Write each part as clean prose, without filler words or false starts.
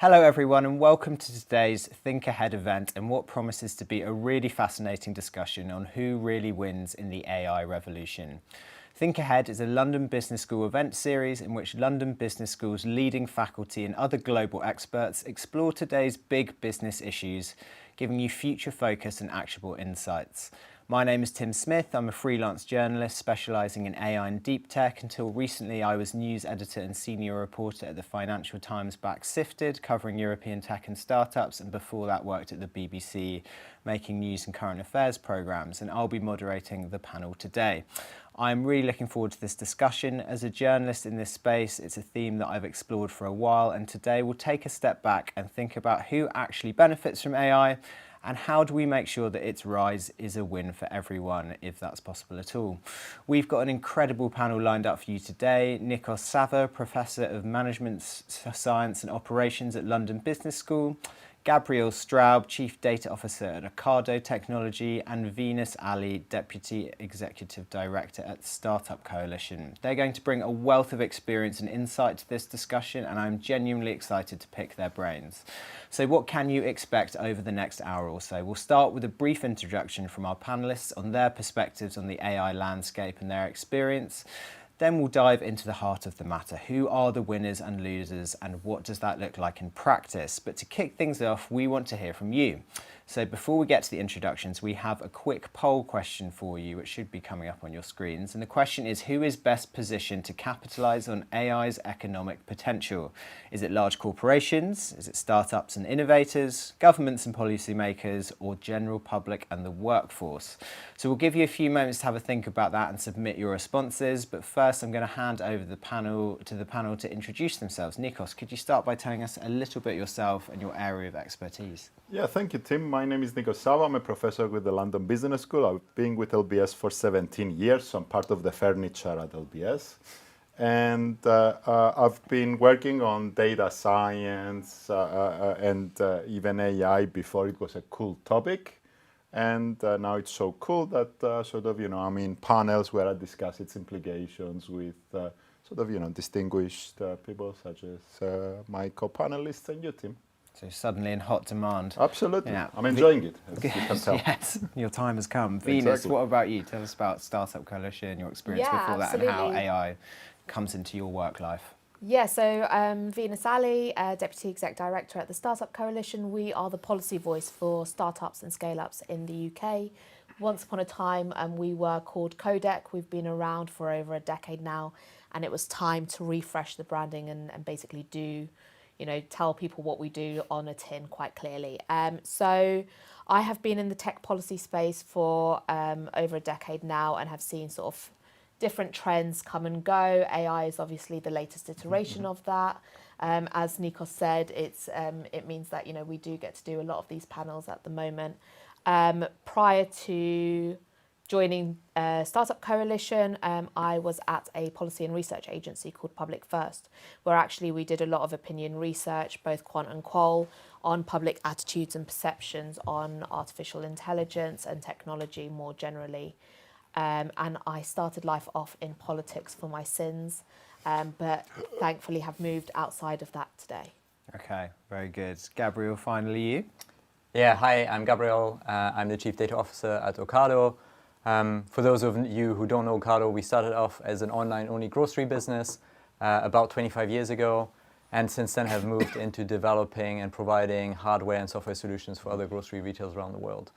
Hello everyone and welcome to today's Think Ahead event and what promises to be a really fascinating discussion on who really wins in the AI revolution. Think Ahead is a London Business School event series in which London Business School's leading faculty and other global experts explore today's big business issues, giving you future focus and actionable insights. My name is Tim Smith. I'm a freelance journalist specialising in AI and deep tech. Until recently, I was news editor and senior reporter at the Financial Times back Sifted, covering European tech and startups, and before that worked at the BBC, making news and current affairs programmes, and I'll be moderating the panel today. I'm really looking forward to this discussion. As a journalist in this space, it's a theme that I've explored for a while, and today we'll take a step back and think about who actually benefits from AI and how do we make sure that its rise is a win for everyone, if that's possible at all. We've got an incredible panel lined up for you today. Nicos Savva, Professor of Management Science and Operations at London Business School, Gabriel Straub, Chief Data Officer at Ocado Technology, and Vinous Ali, Deputy Executive Director at Startup Coalition. They're going to bring a wealth of experience and insight to this discussion, and I'm genuinely excited to pick their brains. So what can you expect over the next hour or so? We'll start with a brief introduction from our panellists on their perspectives on the AI landscape and their experience. Then we'll dive into the heart of the matter. Who are the winners and losers, and what does that look like in practice? But to kick things off, we want to hear from you. So before we get to the introductions, we have a quick poll question for you, which should be coming up on your screens. And the question is, who is best positioned to capitalise on AI's economic potential? Is it large corporations? Is it startups and innovators, governments and policymakers, or general public and the workforce? So we'll give you a few moments to have a think about that and submit your responses. But first, I'm going to hand over the panel to introduce themselves. Nikos, could you start by telling us a little bit yourself and your area of expertise? Yeah, thank you, Tim. My name is Nicos Sava. I'm a professor with the London Business School. I've been with LBS for 17 years, so I'm part of the furniture at LBS. And I've been working on data science and even AI before it was a cool topic. And now it's so cool that I'm in panels where I discuss its implications with distinguished people such as my co-panelists and you, Tim. So suddenly in hot demand. Absolutely. Yeah. I'm enjoying it, as you can tell. Yes, your time has come. Exactly. Venus, what about you? Tell us about Startup Coalition, your experience before that, and how AI comes into your work life. Yeah, so Vinous Ali, Deputy Exec Director at the Startup Coalition. We are the policy voice for startups and scale-ups in the UK. Once upon a time, we were called Codec. We've been around for over a decade now, and it was time to refresh the branding and basically tell people what we do on a tin quite clearly. So I have been in the tech policy space for over a decade now and have seen sort of different trends come and go. AI is obviously the latest iteration of that. As Nikos said, it means that, you know, we do get to do a lot of these panels at the moment. Prior to joining Startup Coalition, I was at a policy and research agency called Public First, where actually we did a lot of opinion research, both quant and qual, on public attitudes and perceptions on artificial intelligence and technology more generally. And I started life off in politics for my sins, but thankfully have moved outside of that today. Okay, very good. Gabriel, finally you. Yeah, hi, I'm Gabriel. I'm the Chief Data Officer at Okado. For those of you who don't know Okado, we started off as an online-only grocery business about 25 years ago, and since then have moved into developing and providing hardware and software solutions for other grocery retailers around the world.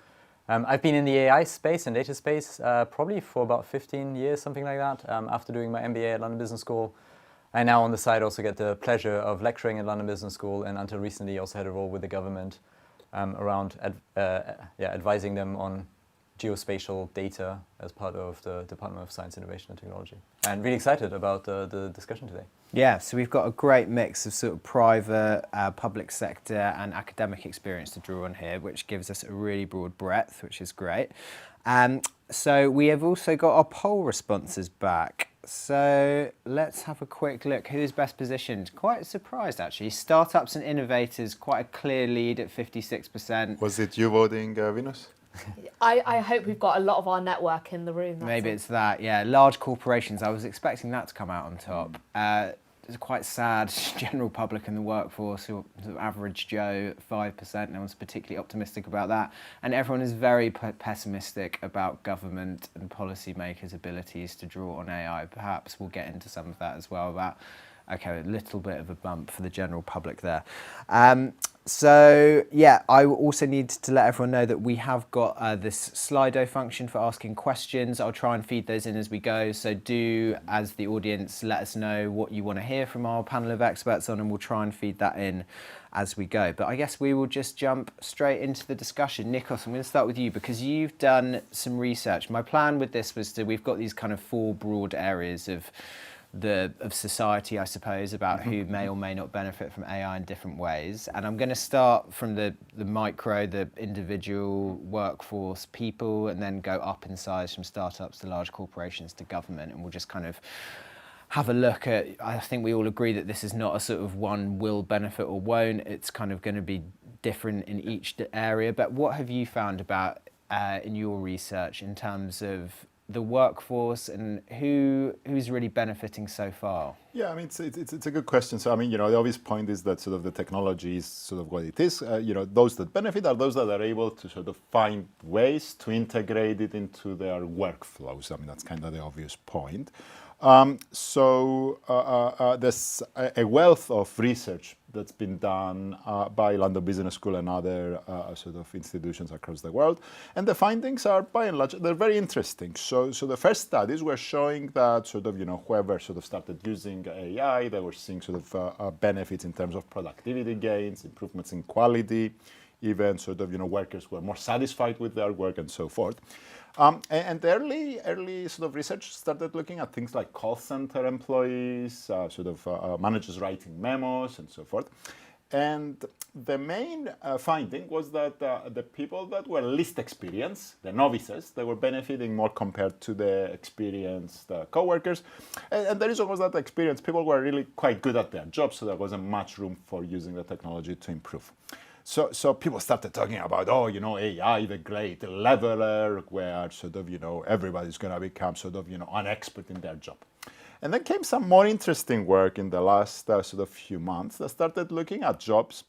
I've been in the AI space and data space probably for about 15 years, something like that, after doing my MBA at London Business School. I now on the side also get the pleasure of lecturing at London Business School, and until recently also had a role with the government around advising them on geospatial data as part of the Department of Science, Innovation and Technology. And really excited about the discussion today. Yeah, so we've got a great mix of sort of private, public sector and academic experience to draw on here, which gives us a really broad breadth, which is great. So we have also got our poll responses back. So let's have a quick look. Who is best positioned? Quite surprised, actually. Startups and innovators, quite a clear lead at 56%. Was it you voting, Vinous? I hope we've got a lot of our network in the room. Maybe it's that, yeah. Large corporations, I was expecting that to come out on top. It's quite sad, general public and the workforce, or sort of average Joe, 5%. No one's particularly optimistic about that. And everyone is very pessimistic about government and policymakers' abilities to draw on AI. Perhaps we'll get into some of that as well about, okay, a little bit of a bump for the general public there. So yeah, I also need to let everyone know that we have got this Slido function for asking questions. I'll try and feed those in as we go. So do, as the audience, let us know what you want to hear from our panel of experts on, and we'll try and feed that in as we go. But I guess we will just jump straight into the discussion. Nikos, I'm going to start with you because you've done some research. My plan with this was we've got these kind of four broad areas of society, I suppose, about who may or may not benefit from AI in different ways. And I'm going to start from the micro, the individual workforce people, and then go up in size from startups to large corporations to government. And we'll just kind of have a look at, I think we all agree that this is not a sort of one will benefit or won't. It's kind of going to be different in each area. But what have you found about in your research in terms of the workforce and who's really benefiting so far? Yeah, I mean, it's a good question. So, I mean, you know, the obvious point is that sort of the technology is sort of what it is. You know, those that benefit are those that are able to sort of find ways to integrate it into their workflows. I mean, that's kind of the obvious point. There's a wealth of research that's been done by London Business School and other sort of institutions across the world, and the findings are, by and large, they're very interesting. So the first studies were showing that sort of, you know, whoever sort of started using AI, they were seeing sort of benefits in terms of productivity gains, improvements in quality, even sort of, you know, workers were more satisfied with their work and so forth. And early sort of research started looking at things like call center employees, sort of managers writing memos and so forth. And the main finding was that the people that were least experienced, the novices, they were benefiting more compared to the experienced co-workers. And the reason was that the experienced people were really quite good at their jobs, so there wasn't much room for using the technology to improve. So people started talking about, oh, you know, AI, the great leveler, where sort of, you know, everybody's going to become sort of, you know, an expert in their job. And then came some more interesting work in the last sort of few months that started looking at jobs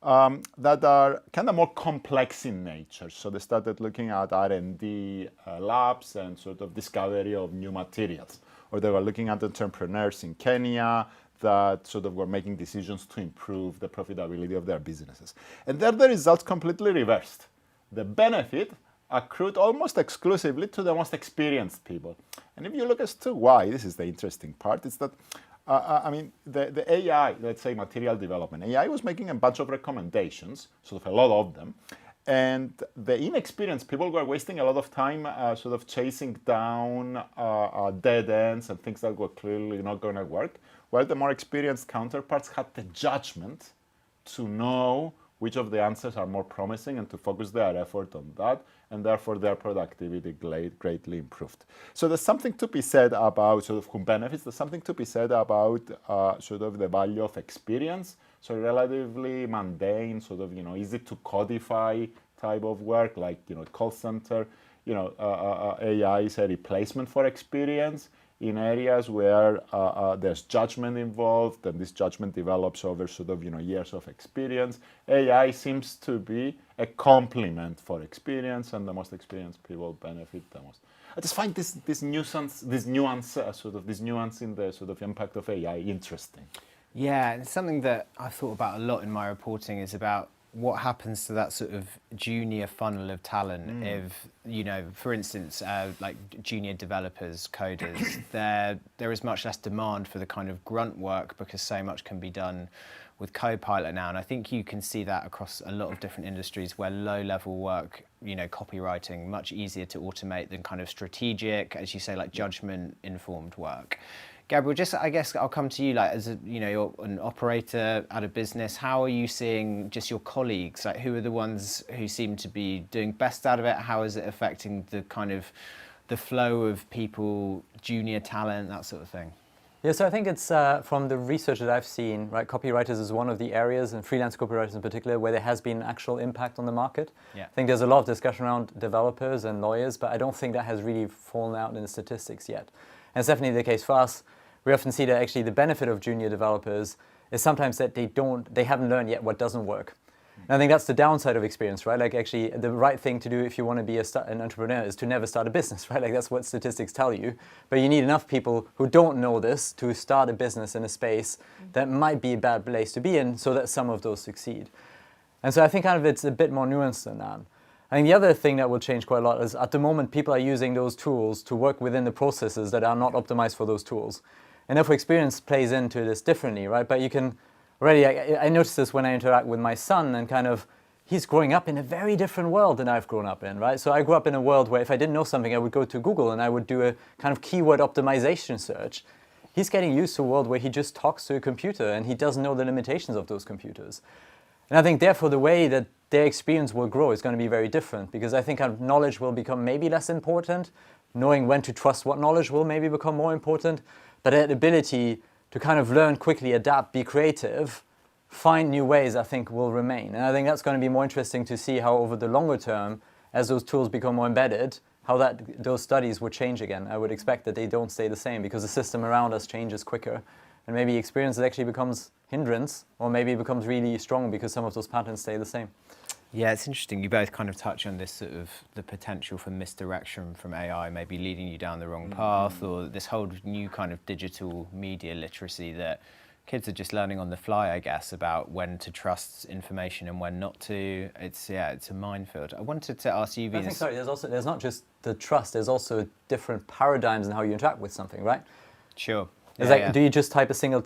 that are kind of more complex in nature. So they started looking at R&D labs and sort of discovery of new materials. Or they were looking at entrepreneurs in Kenya that sort of were making decisions to improve the profitability of their businesses. And there the results completely reversed. The benefit accrued almost exclusively to the most experienced people. And if you look as to why, this is the interesting part, it's that, I mean, the AI, let's say material development, AI was making a bunch of recommendations, sort of a lot of them, And the inexperienced people were wasting a lot of time sort of chasing down dead ends and things that were clearly not going to work, while the more experienced counterparts had the judgment to know which of the answers are more promising and to focus their effort on that, and therefore their productivity greatly improved. So there's something to be said about sort of who benefits. There's something to be said about sort of the value of experience. So relatively mundane, sort of, easy to codify type of work, like, call center, AI is a replacement for experience in areas where there's judgment involved, and this judgment develops over sort of, years of experience. AI seems to be a complement for experience, and the most experienced people benefit the most. I just find this nuance in the sort of impact of AI interesting. Yeah, and something that I've thought about a lot in my reporting is about what happens to that sort of junior funnel of talent. If, for instance, like junior developers, coders, there is much less demand for the kind of grunt work because so much can be done with Copilot now. And I think you can see that across a lot of different industries where low-level work, copywriting, much easier to automate than kind of strategic, as you say, like judgment-informed work. Gabriel, I guess I'll come to you, like, as you're an operator at a business. How are you seeing just your colleagues? Like, who are the ones who seem to be doing best out of it? How is it affecting the kind of the flow of people, junior talent, that sort of thing? Yeah, so I think it's from the research that I've seen, right? Copywriters is one of the areas, and freelance copywriters in particular, where there has been actual impact on the market. Yeah. I think there's a lot of discussion around developers and lawyers, but I don't think that has really fallen out in the statistics yet. And it's definitely the case for us. We often see that actually the benefit of junior developers is sometimes that they haven't learned yet what doesn't work. And I think that's the downside of experience, right? Like, actually the right thing to do if you want to be an entrepreneur is to never start a business, right? Like, that's what statistics tell you. But you need enough people who don't know this to start a business in a space that might be a bad place to be in, so that some of those succeed. And so I think kind of it's a bit more nuanced than that. I think the other thing that will change quite a lot is at the moment people are using those tools to work within the processes that are not optimized for those tools. And therefore experience plays into this differently, right? But you can already, I notice this when I interact with my son, and kind of, he's growing up in a very different world than I've grown up in, right? So I grew up in a world where if I didn't know something, I would go to Google and I would do a kind of keyword optimization search. He's getting used to a world where he just talks to a computer and he doesn't know the limitations of those computers. And I think therefore the way that their experience will grow is going to be very different, because I think kind of knowledge will become maybe less important. Knowing when to trust what knowledge will maybe become more important. But that ability to kind of learn quickly, adapt, be creative, find new ways, I think will remain. And I think that's going to be more interesting to see how over the longer term, as those tools become more embedded, how those studies would change again. I would expect that they don't stay the same because the system around us changes quicker. And maybe experience actually becomes hindrance, or maybe it becomes really strong because some of those patterns stay the same. Yeah, it's interesting. You both kind of touch on this sort of the potential for misdirection from AI, maybe leading you down the wrong path, or this whole new kind of digital media literacy that kids are just learning on the fly, I guess, about when to trust information and when not to. It's a minefield. I wanted to ask you, Venus. I think, there's not just the trust, there's also different paradigms in how you interact with something, right? Sure. Do you just type a single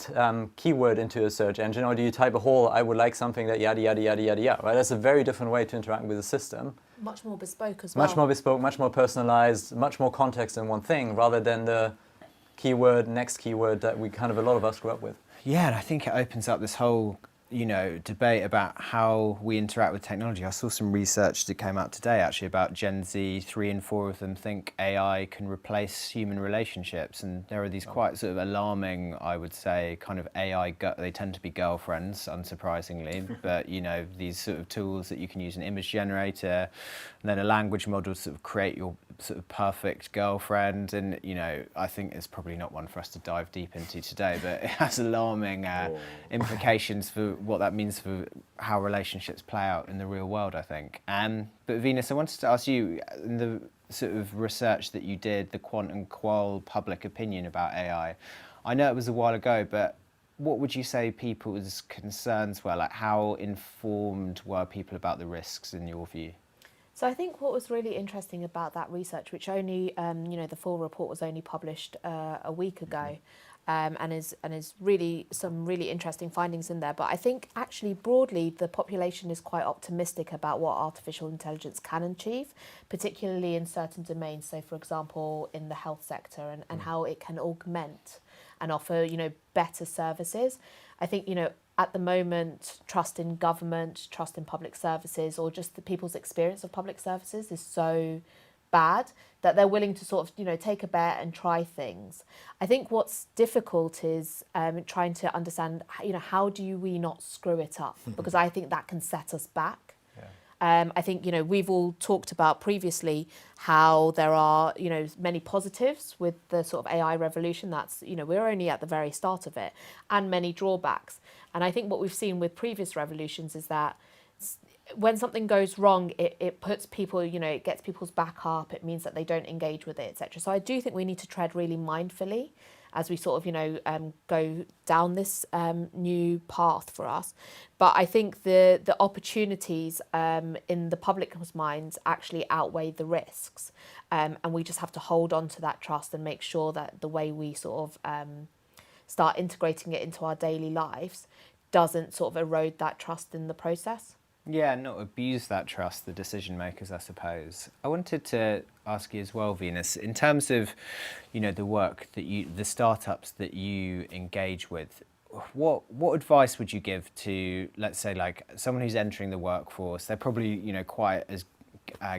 keyword into a search engine, or do you type a whole, I would like something that yada, yada, yada, yada, yada, right? That's a very different way to interact with the system. Much more bespoke as well. Much more bespoke, much more personalized, much more context in one thing, rather than the next keyword that a lot of us grew up with. Yeah, and I think it opens up this whole debate about how we interact with technology. I saw some research that came out today actually about Gen Z. 3 in 4 of them think AI can replace human relationships, and there are these quite sort of alarming, I would say, kind of AI. They tend to be girlfriends, unsurprisingly, but these sort of tools that you can use an image generator, and then a language model to sort of create your sort of perfect girlfriend. And I think it's probably not one for us to dive deep into today, but it has alarming implications for what that means for how relationships play out in the real world, I think. But Venus, I wanted to ask you, in the sort of research that you did, the quant and qual public opinion about AI, I know it was a while ago, but what would you say people's concerns were? Like, how informed were people about the risks in your view? So I think what was really interesting about that research, which only, the full report was only published a week ago, and is really some really interesting findings in there. But I think actually broadly the population is quite optimistic about what artificial intelligence can achieve, particularly in certain domains. So for example, in the health sector and how it can augment and offer, better services. I think, at the moment, trust in government, trust in public services, or just the people's experience of public services is so bad that they're willing to sort of, take a bet and try things. I think what's difficult is trying to understand, how do we not screw it up? Because I think that can set us back. I think, we've all talked about previously how there are, many positives with the sort of AI revolution. That's, we're only at the very start of it, and many drawbacks. And I think what we've seen with previous revolutions is that when something goes wrong, it puts people, it gets people's back up. It means that they don't engage with it, etc. So I do think we need to tread really mindfully as we sort of, go down this new path for us. But I think the opportunities in the public's minds actually outweigh the risks. And we just have to hold on to that trust and make sure that the way we sort of start integrating it into our daily lives doesn't sort of erode that trust in the process. Yeah, not abuse that trust, the decision makers, I suppose. I wanted to ask you as well, Vinous, in terms of, the work that the startups that you engage with, what advice would you give to, let's say, like someone who's entering the workforce? They're probably, quite, as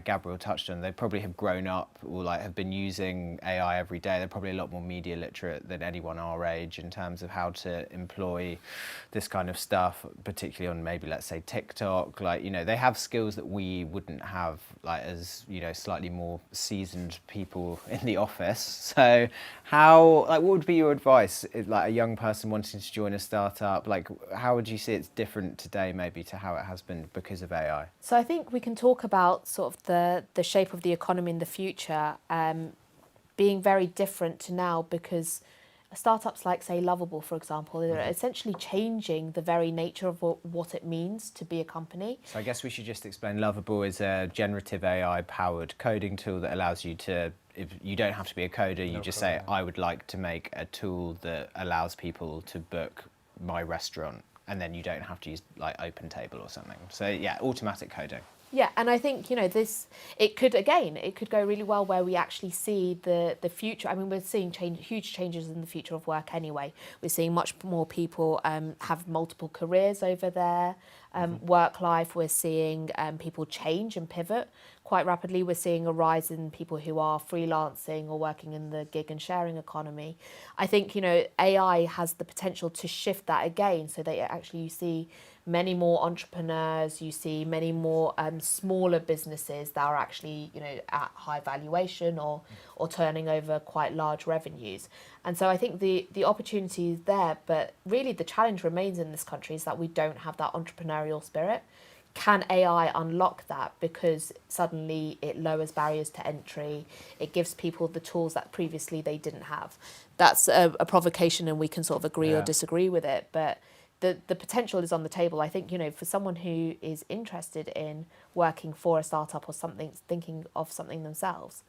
Gabriel touched on, they probably have grown up or like have been using AI every day. They're probably a lot more media literate than anyone our age in terms of how to employ this kind of stuff, particularly on maybe, let's say, TikTok. Like, they have skills that we wouldn't have, like, as, slightly more seasoned people in the office. So what would be your advice if, like, a young person wanting to join a startup? Like, how would you see it's different today maybe to how it has been because of AI? So I think we can talk about sort of the shape of the economy in the future being very different to now, because startups like, say, Lovable, for example, are essentially changing the very nature of what it means to be a company. So I guess we should just explain Lovable is a generative AI-powered coding tool that allows you to, if you don't have to be a coder, you just say, I would like to make a tool that allows people to book my restaurant, and then you don't have to use like OpenTable or something. So yeah, automatic coding. Yeah, and I think, it could go really well where we actually see the future. I mean, we're seeing huge changes in the future of work anyway. We're seeing much more people have multiple careers over their work life. We're seeing people change and pivot quite rapidly. We're seeing a rise in people who are freelancing or working in the gig and sharing economy. I think, AI has the potential to shift that again, so that actually you see many more entrepreneurs, you see many more smaller businesses that are actually, at high valuation or turning over quite large revenues. And so I think the opportunity is there, but really the challenge remains in this country is that we don't have that entrepreneurial spirit. Can AI unlock that? Because suddenly it lowers barriers to entry. It gives people the tools that previously they didn't have. That's a provocation, and we can sort of agree or disagree with it. But the potential is on the table. I think, for someone who is interested in working for a startup or something, thinking of something themselves,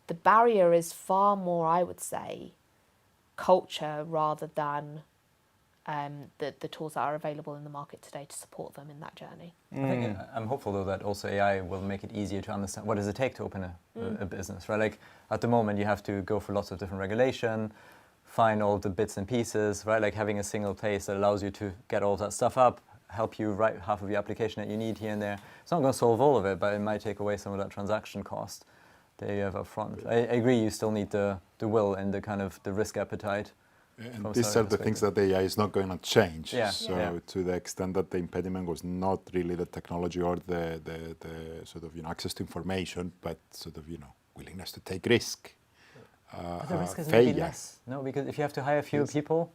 the barrier is far more, I would say, culture rather than the tools that are available in the market today to support them in that journey. I think I'm hopeful though that also AI will make it easier to understand what does it take to open a business, right? Like at the moment you have to go through lots of different regulation, find all the bits and pieces, right? Like having a single place that allows you to get all that stuff up, help you write half of the application that you need here and there. It's not going to solve all of it, but it might take away some of that transaction cost that you have up front. I agree, you still need the will and the kind of the risk appetite. And these are the things that AI is not going to change. Yeah. So to the extent that the impediment was not really the technology or the sort of access to information, but sort of willingness to take risk. But the risk is maybe less. No, because if you have to hire fewer people,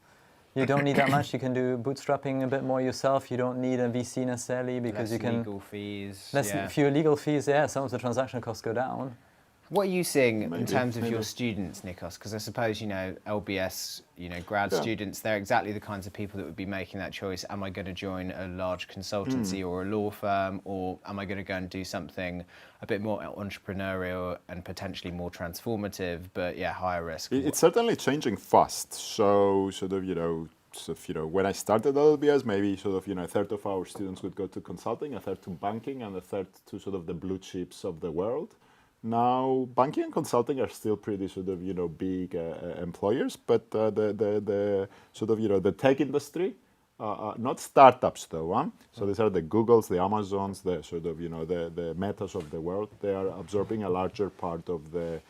you don't need that much. You can do bootstrapping a bit more yourself. You don't need a VC necessarily because you can legal fees. Fewer legal fees. Yeah, some of the transaction costs go down. What are you seeing in Maybe, terms of your maybe. students, Nikos? Because I suppose, LBS, grad Yeah. students, they're exactly the kinds of people that would be making that choice. Am I going to join a large consultancy or a law firm, or am I going to go and do something a bit more entrepreneurial and potentially more transformative, but higher risk? It's certainly changing fast. So when I started LBS, maybe a third of our students would go to consulting, a third to banking, and a third to the blue chips of the world. Now, banking and consulting are still pretty big employers, but the tech industry, not startups though. So these are the Googles, the Amazons, the the Metas of the world. They are absorbing a larger part of the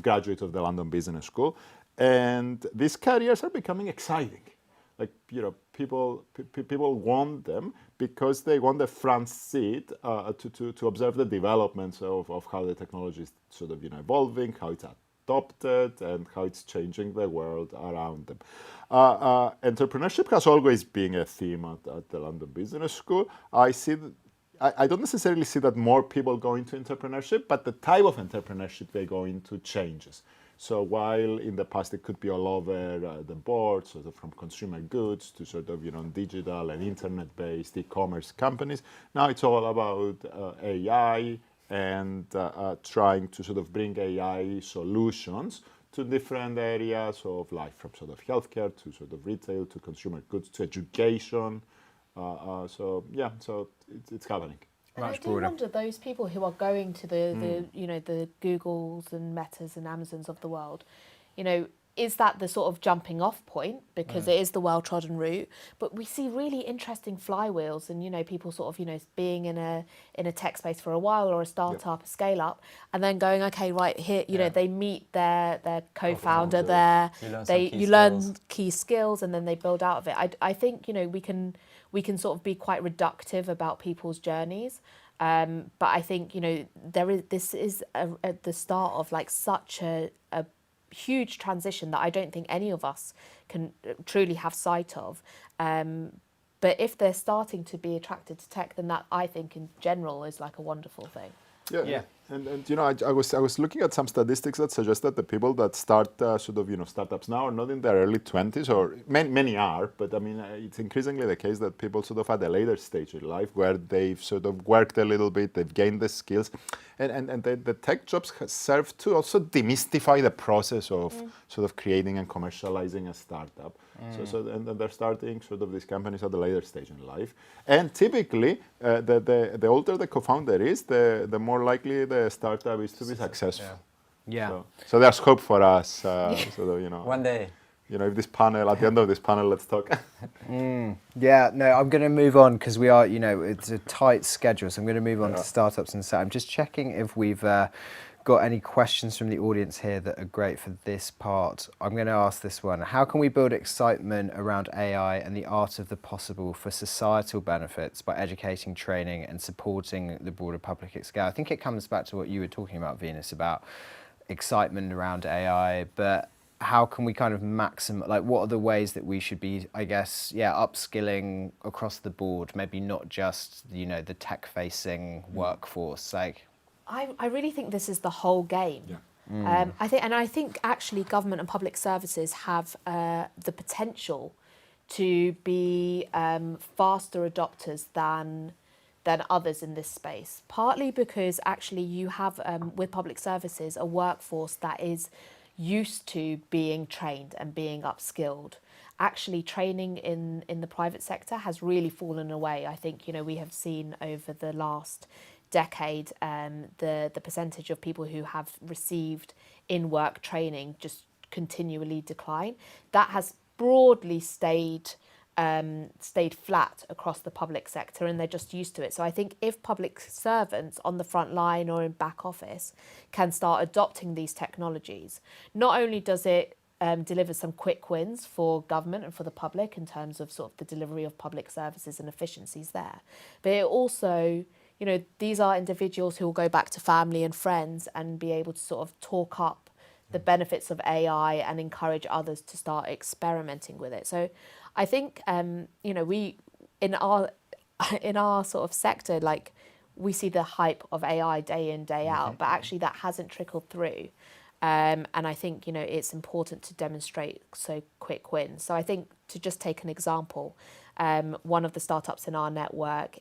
graduates of the London Business School, and these careers are becoming exciting. Like people want them because they want the front seat to observe the developments of how the technology is evolving, how it's adopted, and how it's changing the world around them. Entrepreneurship has always been a theme at the London Business School. I don't necessarily see that more people go into entrepreneurship, but the type of entrepreneurship they go into changes. So while in the past it could be all over the board, from consumer goods to digital and internet-based e-commerce companies, now it's all about AI and trying to bring AI solutions to different areas of life, from healthcare to retail to consumer goods to education. So it's happening. And I do wonder, those people who are going to the Googles and Metas and Amazons of the world, is that the sort of jumping off point because it is the well-trodden route? But we see really interesting flywheels and, people being in a tech space for a while, or a startup, a scale up, and then going, okay, right here, they meet their co-founder there, you learn key skills, and then they build out of it. I think, we can sort of be quite reductive about people's journeys. But I think, this is the start of such a huge transition that I don't think any of us can truly have sight of. But if they're starting to be attracted to tech, then that, I think, in general is a wonderful thing. Yeah. And I was looking at some statistics that suggest that the people that start startups now are not in their early 20s, or many are, but I mean it's increasingly the case that people at a later stage in life where they've worked a little bit, they've gained the skills, and the tech jobs serve to also demystify the process of creating and commercializing a startup. And they're starting these companies at a later stage in life, and typically the older the co-founder is, the more likely the startup is to be successful. Yeah. So there's hope for us. One day. If this panel, at the end of this panel, let's talk. Yeah, no, I'm going to move on because we are, it's a tight schedule. So I'm going to move on to startups and so I'm just checking if we've got any questions from the audience here that are great for this part. I'm going to ask this one. How can we build excitement around AI and the art of the possible for societal benefits by educating, training, and supporting the broader public at scale? I think it comes back to what you were talking about, Vinous, about excitement around AI, but how can we kind of maximize, what are the ways that we should be, I guess, upskilling across the board, maybe not just, the tech-facing workforce, I really think this is the whole game. Yeah. I think actually government and public services have the potential to be faster adopters than others in this space. Partly because actually you have with public services a workforce that is used to being trained and being upskilled. Actually, training in the private sector has really fallen away. I think we have seen over the last decade the percentage of people who have received in-work training just continually decline. That has broadly stayed flat across the public sector, and they're just used to it. So I think if public servants on the front line or in back office can start adopting these technologies, not only does it deliver some quick wins for government and for the public in terms of the delivery of public services and efficiencies there, but it also, these are individuals who will go back to family and friends and be able to talk up the benefits of AI and encourage others to start experimenting with it. So I think we in our sector, we see the hype of AI day in, day out, but actually that hasn't trickled through. And I think, it's important to demonstrate so quick wins. So I think, to just take an example, one of the startups in our network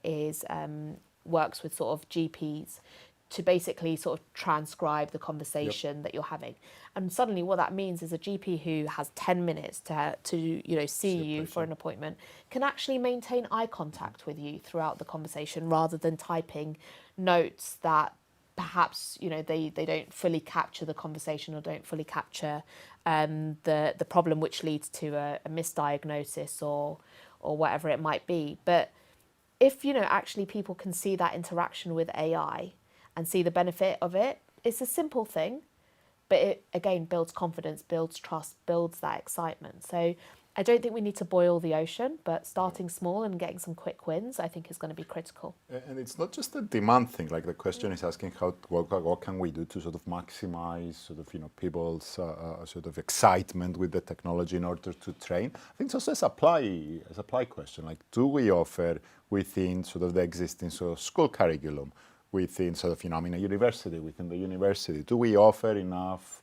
works with sort of GPs to basically sort of transcribe the conversation that you're having. And suddenly what that means is a GP who has 10 minutes to see you for an appointment can actually maintain eye contact with you throughout the conversation, rather than typing notes that perhaps they don't fully capture the conversation, or don't fully capture the problem, which leads to a misdiagnosis or whatever it might be. But if actually people can see that interaction with AI and see the benefit of it, it's a simple thing, but it again builds confidence, builds trust, builds that excitement. So I don't think we need to boil the ocean, but starting small and getting some quick wins, I think, is going to be critical. And it's not just a demand thing. Like, the question is asking what can we do to sort of maximize sort of people's sort of excitement with the technology in order to train. I think it's also a supply question. Like, do we offer within sort of the existing sort of school curriculum, within sort of a university, within the university, do we offer enough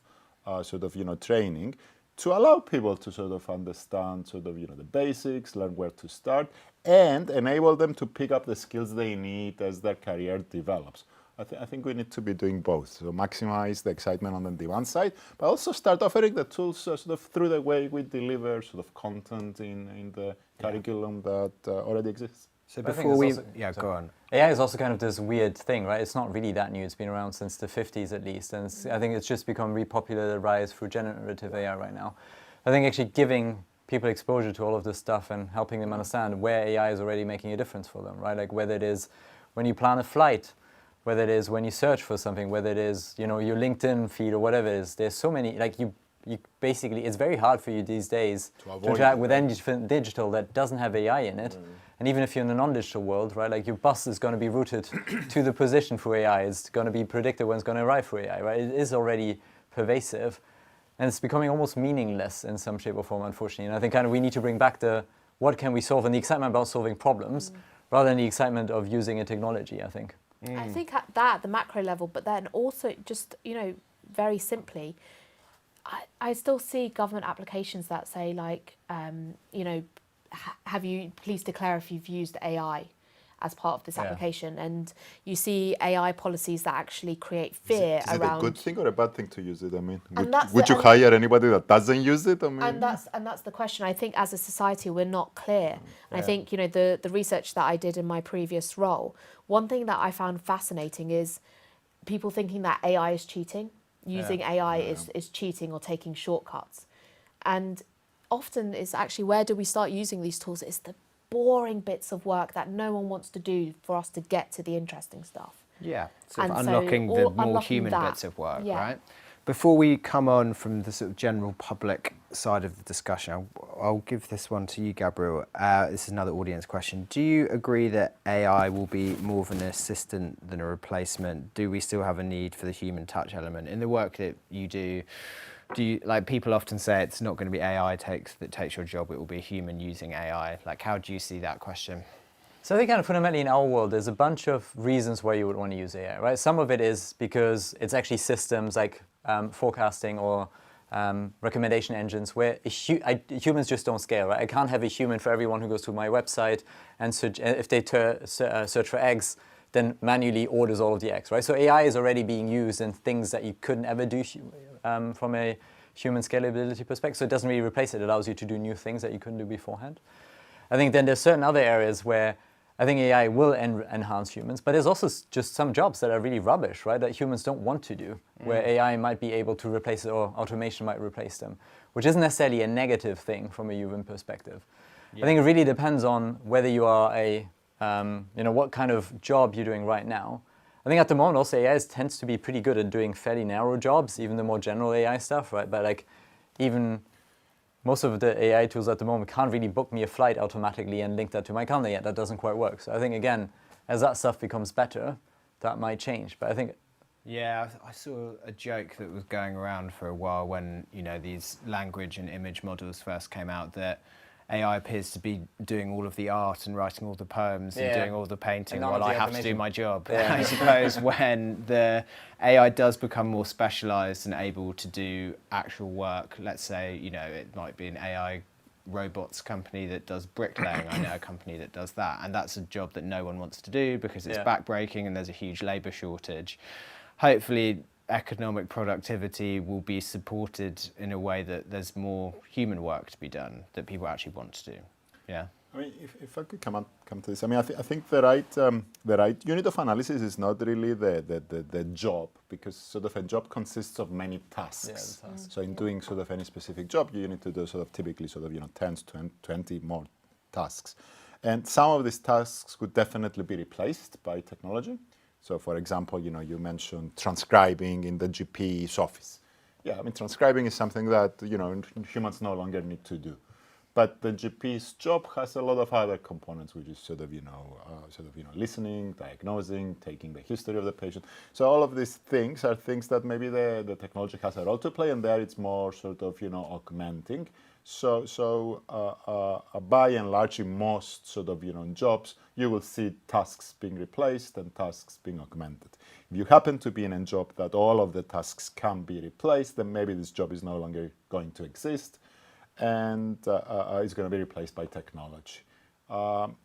sort of training to allow people to sort of understand sort of the basics, learn where to start, and enable them to pick up the skills they need as their career develops. I think we need to be doing both. So maximize the excitement on the demand side, but also start offering the tools sort of through the way we deliver sort of content in the curriculum that already exists. So before go on. AI is also kind of this weird thing, right? It's not really that new. It's been around since the 50s at least. And I think it's just become repopularized through generative AI right now. I think actually giving people exposure to all of this stuff and helping them understand where AI is already making a difference for them, right? Like, whether it is when you plan a flight, whether it is when you search for something, whether it is, your LinkedIn feed or whatever it is. There's so many, like, you basically, it's very hard for you these days to interact with anything digital that doesn't have AI in it. And even if you're in the non-digital world, right, like, your bus is going to be routed to the position for AI. It's going to be predicted when it's going to arrive for AI, right? It is already pervasive, and it's becoming almost meaningless in some shape or form, unfortunately. And I think kind of we need to bring back the what can we solve and the excitement about solving problems rather than the excitement of using a technology, I think. I think at the macro level, but then also just, very simply, I still see government applications that say, like, have you, please declare if you've used AI as part of this application. And you see AI policies that actually create fear around... Is it a good thing or a bad thing to use it? I mean, would you hire anybody that doesn't use it? I mean, and that's the question. I think as a society we're not clear. And I think, the research that I did in my previous role, one thing that I found fascinating is people thinking that AI is cheating, using AI is cheating or taking shortcuts. And often it's actually, where do we start using these tools? It's the boring bits of work that no one wants to do for us to get to the interesting stuff. Yeah, sort of unlocking the more human bits of work, right? Before we come on from the sort of general public side of the discussion, I'll give this one to you, Gabriel. This is another audience question. Do you agree that AI will be more of an assistant than a replacement? Do we still have a need for the human touch element in the work that you do? Do you, like, people often say it's not going to be AI that takes your job, it will be a human using AI. Like, how do you see that question? So I think kind of fundamentally in our world, there's a bunch of reasons why you would want to use AI, right? Some of it is because it's actually systems like forecasting or recommendation engines where humans just don't scale, right? I can't have a human for everyone who goes to my website and if they search for eggs, then manually orders all of the eggs, right? So AI is already being used in things that you couldn't ever do from a human scalability perspective. So it doesn't really replace it. It allows you to do new things that you couldn't do beforehand. I think then there's certain other areas where I think AI will enhance humans, but there's also just some jobs that are really rubbish, right? That humans don't want to do, where AI might be able to replace it or automation might replace them, which isn't necessarily a negative thing from a human perspective. I think it really depends on whether you are what kind of job you're doing right now. I think at the moment also AI tends to be pretty good at doing fairly narrow jobs, even the more general AI stuff, right? But like even most of the AI tools at the moment can't really book me a flight automatically and link that to my calendar yet. That doesn't quite work. So I think, again, as that stuff becomes better, that might change. But I think... Yeah, I saw a joke that was going around for a while when, these language and image models first came out, that AI appears to be doing all of the art and writing all the poems and Yeah. doing all the painting And none while of the I have to do automation. my job. Yeah. I suppose when the AI does become more specialised and able to do actual work, let's say, you know, it might be an AI robots company that does bricklaying. I know a company that does that, and that's a job that no one wants to do because it's Yeah. backbreaking and there's a huge labour shortage. Hopefully economic productivity will be supported in a way that there's more human work to be done that people actually want to do. Yeah. I mean, if I could come to this, I mean, I think the right unit of analysis is not really the job, because sort of a job consists of many tasks. Yeah, the tasks. So in doing sort of any specific job, you need to do sort of typically sort of 10 to 20 more tasks, and some of these tasks could definitely be replaced by technology. So, for example, you mentioned transcribing in the GP's office. Yeah, I mean, transcribing is something that humans no longer need to do. But the GP's job has a lot of other components, which is sort of listening, diagnosing, taking the history of the patient. So all of these things are things that maybe the technology has a role to play, and there it's more sort of augmenting. So by and large, in most sort of jobs, you will see tasks being replaced and tasks being augmented. If you happen to be in a job that all of the tasks can be replaced, then maybe this job is no longer going to exist, and it's going to be replaced by technology. From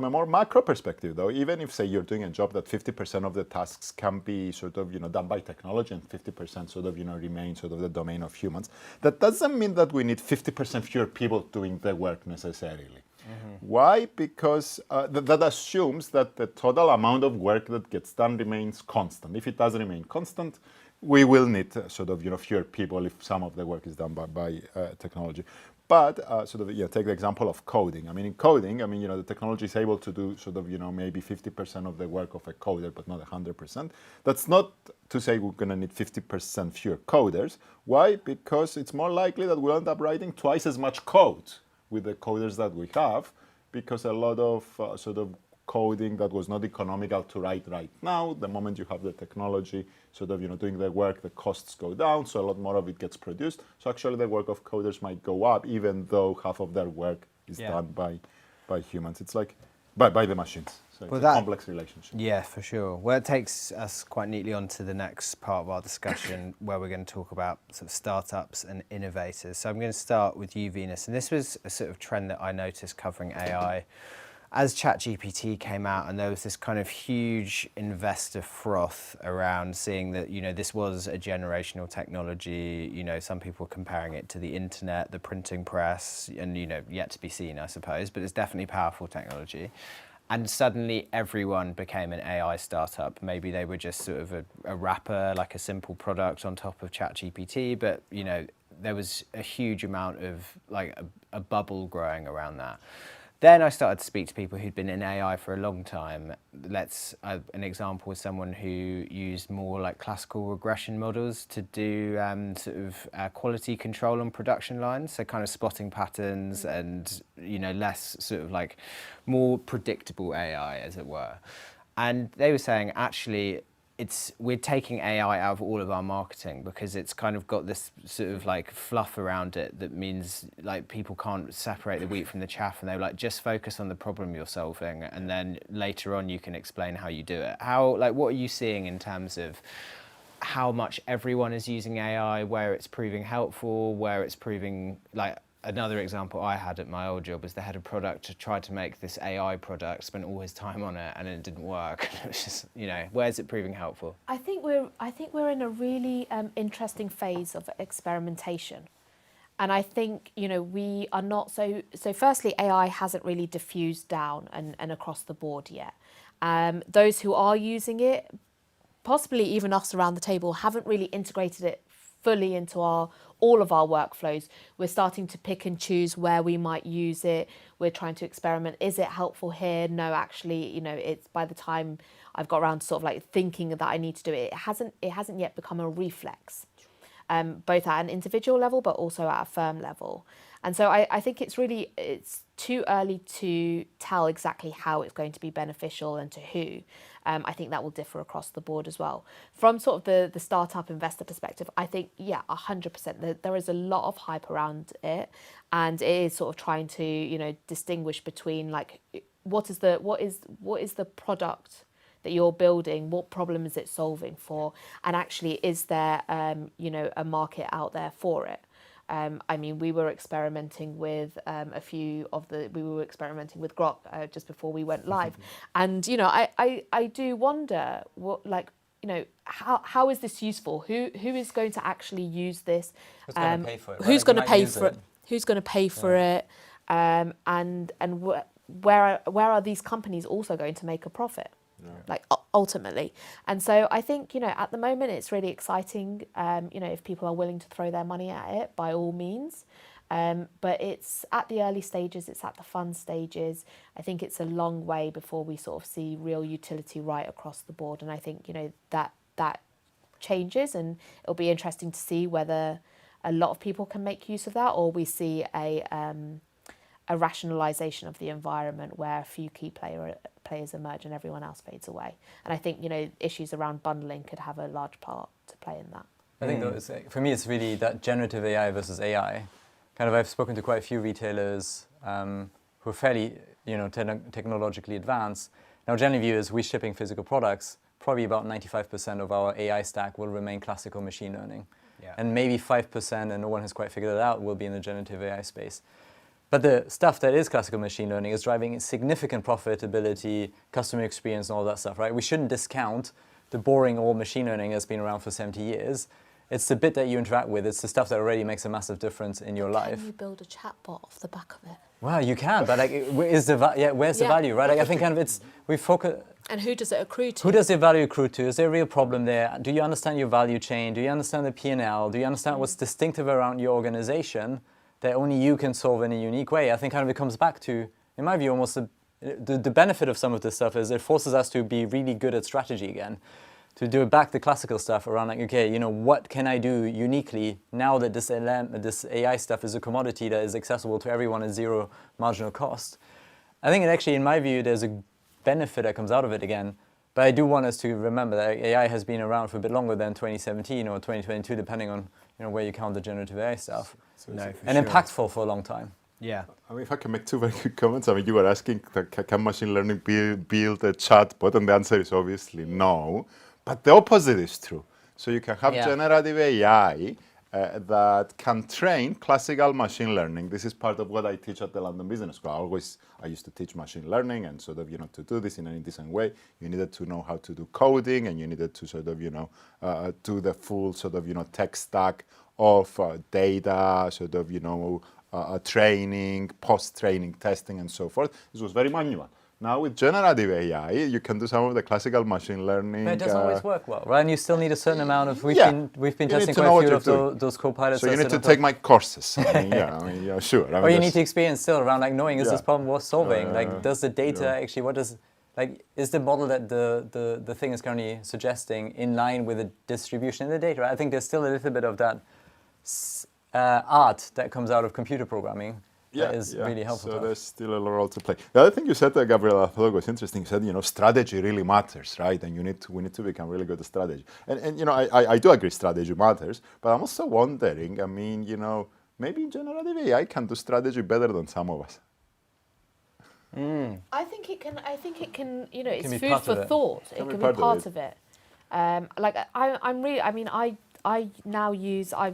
a more macro perspective, though, even if, say, you're doing a job that 50% of the tasks can be sort of, done by technology and 50% sort of, remain sort of the domain of humans, that doesn't mean that we need 50% fewer people doing the work necessarily. Mm-hmm. Why? Because that assumes that the total amount of work that gets done remains constant. If it does remain constant, we will need sort of fewer people if some of the work is done by technology. But take the example of coding. I mean, in coding, the technology is able to do sort of maybe 50% of the work of a coder, but not 100%. That's not to say we're going to need 50% fewer coders. Why? Because it's more likely that we'll end up writing twice as much code with the coders that we have, because a lot of sort of coding that was not economical to write right now, the moment you have the technology sort of doing the work, the costs go down, so a lot more of it gets produced. So actually the work of coders might go up, even though half of their work is done by humans. It's like by the machines. So it's a complex relationship. Yeah, for sure. Well, it takes us quite neatly on to the next part of our discussion where we're going to talk about sort of startups and innovators. So I'm going to start with you, Vinous. And this was a sort of trend that I noticed covering AI. As ChatGPT came out, and there was this kind of huge investor froth around seeing that, this was a generational technology. Some people were comparing it to the internet, the printing press, and, yet to be seen, I suppose, but it's definitely powerful technology. And suddenly everyone became an AI startup. Maybe they were just sort of a wrapper, like a simple product on top of ChatGPT, but, there was a huge amount of like a bubble growing around that. Then I started to speak to people who'd been in AI for a long time. An example was someone who used more like classical regression models to do quality control on production lines, so kind of spotting patterns and less sort of like more predictable AI, as it were. And they were saying actually we're taking AI out of all of our marketing because it's kind of got this sort of like fluff around it that means like people can't separate the wheat from the chaff, and they were like, just focus on the problem you're solving, and then later on you can explain how you do it. What are you seeing in terms of how much everyone is using AI, where it's proving helpful, where it's proving like... Another example I had at my old job was the head of product to try to make this AI product, spent all his time on it, and it didn't work. It was just, where's it proving helpful? I think we're in a really interesting phase of experimentation, and I think we are not so. Firstly, AI hasn't really diffused down and across the board yet. Those who are using it, possibly even us around the table, haven't really integrated it fully into all of our workflows. We're starting to pick and choose where we might use it. We're trying to experiment. Is it helpful here? No, actually, it's by the time I've got around to sort of like thinking that I need to do it, it hasn't yet become a reflex. both at an individual level but also at a firm level. And so I think it's too early to tell exactly how it's going to be beneficial and to who. I think that will differ across the board as well. From sort of the startup investor perspective, I think, 100%. There is a lot of hype around it, and it is sort of trying to, distinguish between like what is the product that you're building, what problem is it solving for, and actually is there a market out there for it. We were experimenting with we were experimenting with Grok just before we went live, and I do wonder how is this useful? Who is going to actually use this? Who's going to pay for it? Right? Who's going to pay for it? Who's going to pay for it? And where are these companies also going to make a profit? Like ultimately. And so I think, at the moment it's really exciting, if people are willing to throw their money at it, by all means. But it's at the early stages, it's at the fun stages. I think it's a long way before we sort of see real utility right across the board. And I think, that changes, and it'll be interesting to see whether a lot of people can make use of that, or we see a rationalisation of the environment where a few key players emerge and everyone else fades away. And I think, issues around bundling could have a large part to play in that. I think for me, it's really that generative AI versus AI. Kind of, I've spoken to quite a few retailers who are fairly, technologically advanced. Now, general view is we shipping physical products, probably about 95% of our AI stack will remain classical machine learning. Yeah. And maybe 5%, and no one has quite figured it out, will be in the generative AI space. But the stuff that is classical machine learning is driving significant profitability, customer experience, and all that stuff, right? We shouldn't discount the boring old machine learning that's been around for 70 years. It's the bit that you interact with. It's the stuff that already makes a massive difference in your life. Can you build a chatbot off the back of it? Well, you can, but where's the value, right? I think kind of we focus. And who does it accrue to? Who does the value accrue to? Is there a real problem there? Do you understand your value chain? Do you understand the P&L? Do you understand what's distinctive around your organization that only you can solve in a unique way? I think kind of it comes back to, in my view, almost the benefit of some of this stuff is it forces us to be really good at strategy again, to do back the classical stuff around like, okay, what can I do uniquely now that this AI stuff is a commodity that is accessible to everyone at zero marginal cost? I think actually, in my view, there's a benefit that comes out of it again. But I do want us to remember that AI has been around for a bit longer than 2017 or 2022, depending on where you count the generative AI stuff. Impactful for a long time. Yeah. If I can make two very quick comments. You were asking, can machine learning build a chatbot? And the answer is obviously no. But the opposite is true. So you can have generative AI that can train classical machine learning. This is part of what I teach at the London Business School. I used to teach machine learning, and sort of, to do this in a decent way, you needed to know how to do coding, and you needed to sort of, do the full sort of, tech stack of data, sort of, training, post-training testing, and so forth. This was very manual. Now with generative AI, you can do some of the classical machine learning. But it doesn't always work well, right? And you still need a certain amount of. We've been testing quite a few of those co-pilots. So you need to take my courses. Sure. Or you need to experience still around like knowing is this problem worth solving? Does the data actually is the model that the thing is currently suggesting in line with the distribution of the data? I think there's still a little bit of that art that comes out of computer programming. That is really helpful. So there's still a role to play. The other thing you said, Gabriel, I thought was interesting. You said, strategy really matters, right? And we need to become really good at strategy. And I do agree strategy matters, but I'm also wondering, maybe generative AI can do strategy better than some of us. I think it can. It's food for thought. It can be part of it. I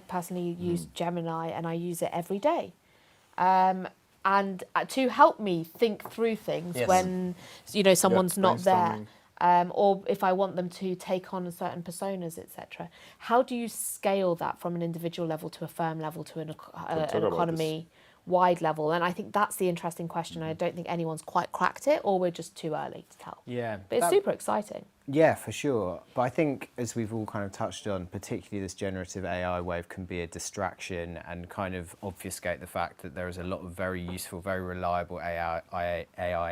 personally use Gemini, and I use it every day. And to help me think through things when someone's not there, or if I want them to take on certain personas, etc. How do you scale that from an individual level to a firm level to an economy-wide level? And I think that's the interesting question. I don't think anyone's quite cracked it, or we're just too early to tell. Yeah, but it's super exciting. Yeah, for sure. But I think, as we've all kind of touched on, particularly this generative AI wave can be a distraction and kind of obfuscate the fact that there is a lot of very useful, very reliable AI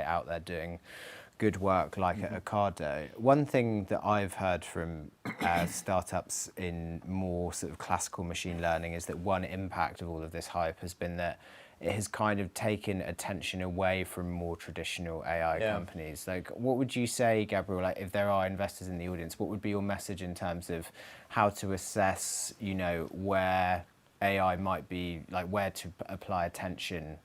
out there doing good work like at Ocado. One thing that I've heard from startups in more sort of classical machine learning is that one impact of all of this hype has been that it has kind of taken attention away from more traditional AI companies. Like, what would you say, Gabriel, like if there are investors in the audience, what would be your message in terms of how to assess, you know, where AI might be, like where to apply attention?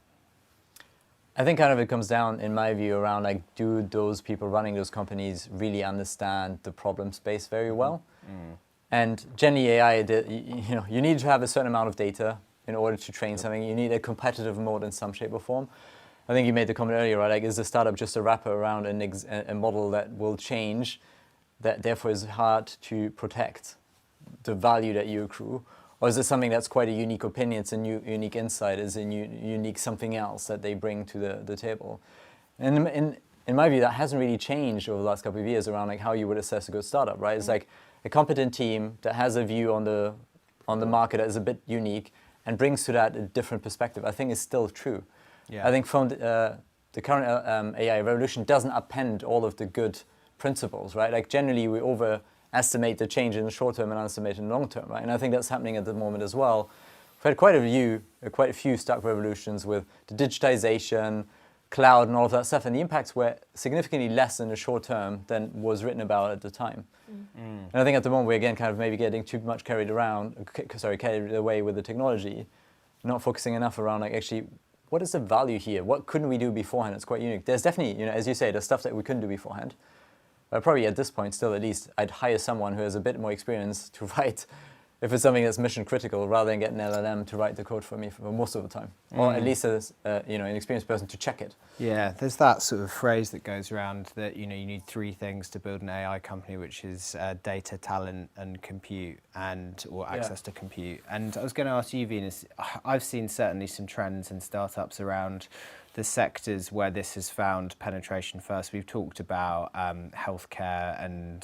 I think kind of it comes down, in my view, around like, do those people running those companies really understand the problem space very well? And generally AI, you know, you need to have a certain amount of data in order to train something. You need a competitive mode in some shape or form. I think you made the comment earlier, right? Like, is a startup just a wrapper around a model that will change, that therefore is hard to protect the value that you accrue? Or is it something that's quite a unique opinion, it's a unique insight, it's a unique something else that they bring to the table? And in my view, that hasn't really changed over the last couple of years around like how you would assess a good startup, right? It's like a competent team that has a view on the market that is a bit unique and brings to that a different perspective, I think is still true. I think from the current AI revolution doesn't append all of the good principles, right? Like generally we overestimate the change in the short term and underestimate in the long term, right? And I think that's happening at the moment as well. We've had quite a few startup revolutions with the digitization, cloud and all of that stuff, and the impacts were significantly less in the short term than was written about at the time. And I think at the moment we're again kind of maybe getting too much carried away with the technology, not focusing enough around like actually what is the value here? What couldn't we do beforehand? It's quite unique. There's definitely, you know, as you say, there's stuff that we couldn't do beforehand. But probably at this point still at least I'd hire someone who has a bit more experience to write if it's something that's mission critical, rather than getting an LLM to write the code for me for most of the time, or at least as you know, an experienced person to check it. Yeah, there's that sort of phrase that goes around that, you know, you need three things to build an AI company, which is data, talent, and compute, or access to compute. And I was going to ask you, Vinous, I've seen certainly some trends in startups around the sectors where this has found penetration first. We've talked about healthcare and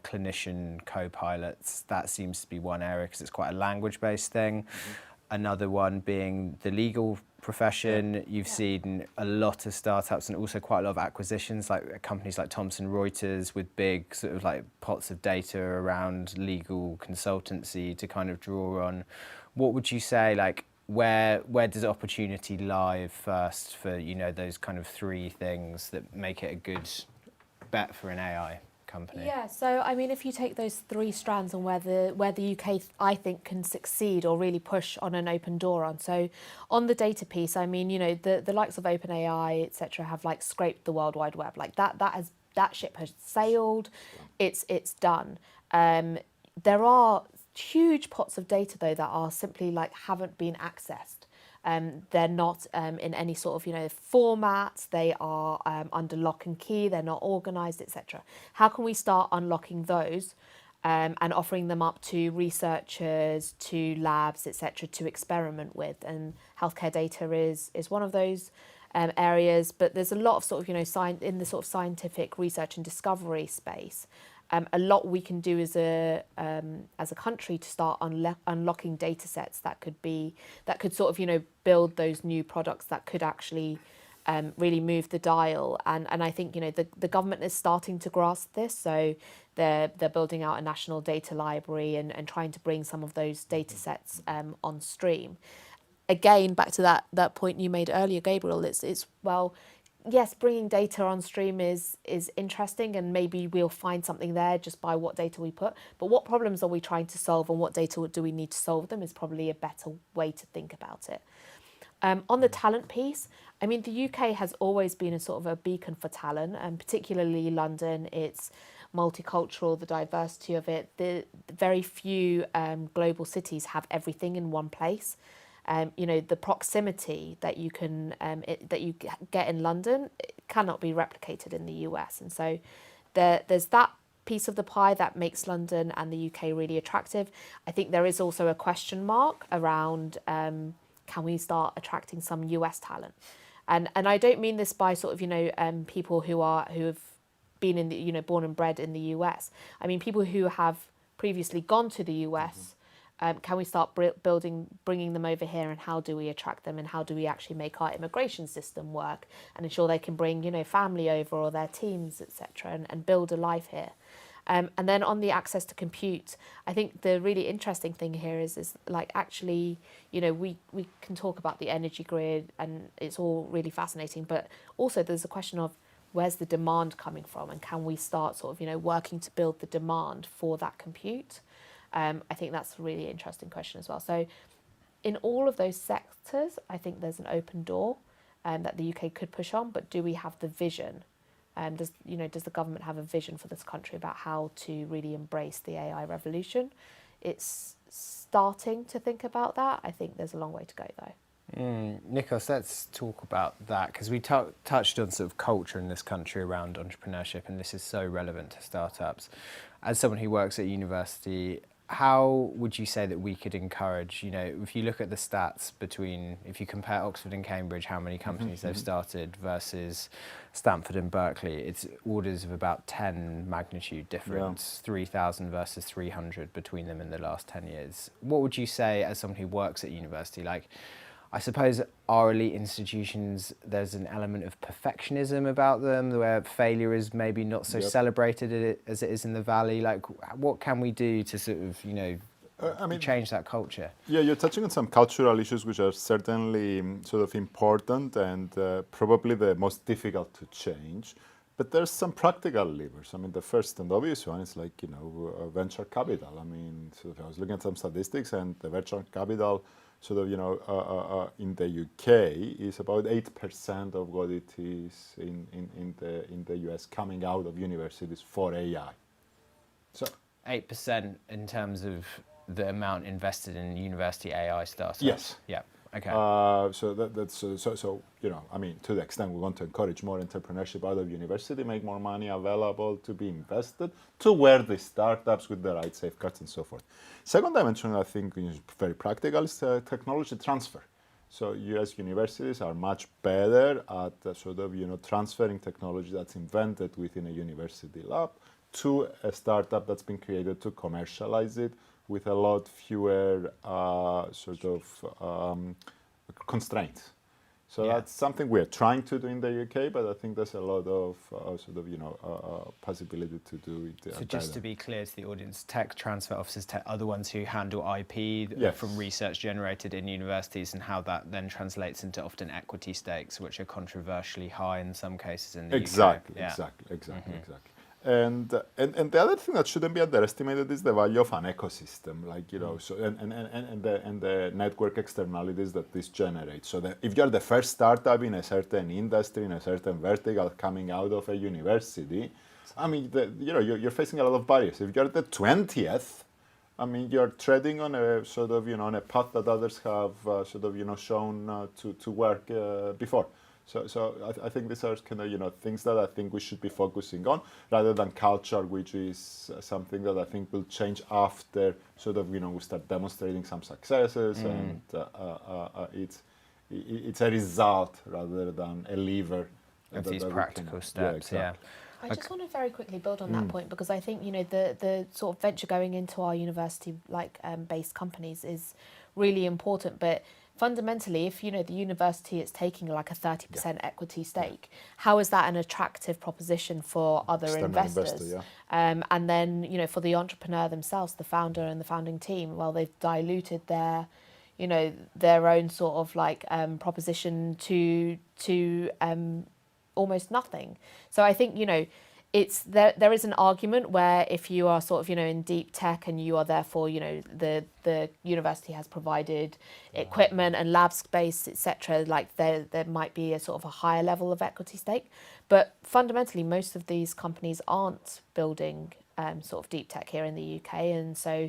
clinician co-pilots. That seems to be one area because it's quite a language-based thing. Another one being the legal profession. You've seen a lot of startups and also quite a lot of acquisitions, like companies like Thomson Reuters with big sort of like pots of data around legal consultancy to kind of draw on. What would you say, like, where does opportunity lie first for, you know, those kind of three things that make it a good bet for an AI company? Yeah, so I mean, if you take those three strands and where the UK, I think, can succeed or really push on an open door on. So on the data piece, I mean, you know, the likes of OpenAI, etc., have like scraped the World Wide Web. Like that ship has sailed. It's done. There are huge pots of data though that are simply like haven't been accessed. They're not in any sort of, you know, formats. They are under lock and key. They're not organised, etc. How can we start unlocking those and offering them up to researchers, to labs, etc., to experiment with? And healthcare data is one of those areas. But there's a lot of sort of, you know, in the sort of scientific research and discovery space. A lot we can do as a country to start unlocking data sets that could sort of, you know, build those new products that could actually really move the dial. And I think, you know, the government is starting to grasp this. So they're building out a national data library and trying to bring some of those data sets on stream. Again, back to that point you made earlier, Gabriel, it's well, yes, bringing data on stream is interesting, and maybe we'll find something there just by what data we put. But what problems are we trying to solve, and what data do we need to solve them is probably a better way to think about it. On the talent piece, I mean, the UK has always been a sort of a beacon for talent, and particularly London. It's multicultural, the diversity of it. The very few global cities have everything in one place. You know, the proximity that you can that you get in London cannot be replicated in the US, and so there's that piece of the pie that makes London and the UK really attractive. I think there is also a question mark around can we start attracting some US talent, and I don't mean this by sort of, you know, people who have been in the, you know, born and bred in the US. I mean people who have previously gone to the US. Can we start bringing them over here, and how do we attract them, and how do we actually make our immigration system work and ensure they can bring, family over or their teams, etc., and build a life here. And then on the access to compute, I think the really interesting thing here is like actually, we can talk about the energy grid and it's all really fascinating, but also there's a question of where's the demand coming from, and can we start sort of, working to build the demand for that compute? I think that's a really interesting question as well. So in all of those sectors, I think there's an open door that the UK could push on, but do we have the vision? Does the government have a vision for this country about how to really embrace the AI revolution? It's starting to think about that. I think there's a long way to go, though. Nikos, let's talk about that, because we touched on sort of culture in this country around entrepreneurship, and this is so relevant to startups. As someone who works at university, how would you say that we could encourage, if you look at the stats if you compare Oxford and Cambridge, how many companies they've started versus Stanford and Berkeley, it's orders of about 10 magnitude difference, 3,000 versus 300 between them in the last 10 years. What would you say as someone who works at university? Like, I suppose our elite institutions, there's an element of perfectionism about them, where failure is maybe not so celebrated as it is in the Valley. Like, what can we do to sort of, change that culture? Yeah, you're touching on some cultural issues which are certainly sort of important and probably the most difficult to change. But there's some practical levers. The first and obvious one is like, venture capital. Sort of I was looking at some statistics, and the venture capital sort of, in the UK is about 8% of what it is in the US coming out of universities for AI. So 8% in terms of the amount invested in university AI startups? Yes. Yeah. Okay. So that's to the extent we want to encourage more entrepreneurship out of university, make more money available to be invested to where the startups with the right safeguards and so forth. Second dimension, I think, is very practical, is technology transfer. So US universities are much better at transferring technology that's invented within a university lab to a startup that's been created to commercialize it with a lot fewer constraints. So that's something we're trying to do in the UK, but I think there's a lot of possibility to do it. So just to be clear to the audience, tech transfer officers are the ones who handle IP from research generated in universities, and how that then translates into often equity stakes, which are controversially high in some cases in the UK. Exactly. And the other thing that shouldn't be underestimated is the value of an ecosystem, and the network externalities that this generates. So that if you're the first startup in a certain industry, in a certain vertical coming out of a university, you're facing a lot of barriers. If you're the 20th, you're treading on a on a path that others have shown to work before. So I think these are kind of things that I think we should be focusing on, rather than culture, which is something that I think will change after we start demonstrating some successes, and it's a result rather than a lever of these practical steps. Yeah, exactly. I just want to very quickly build on that point, because I think the sort of venture going into our university based companies is really important, but fundamentally, if the university is taking like a 30% equity stake, how is that an attractive proposition for other investors? And then for the entrepreneur themselves, the founder and the founding team, well, they've diluted their own sort of proposition to almost nothing. So I think it's there is an argument where if you are sort of in deep tech, and you are therefore the university has provided equipment and lab space, etc., there might be a sort of a higher level of equity stake, but fundamentally most of these companies aren't building sort of deep tech here in the UK, and so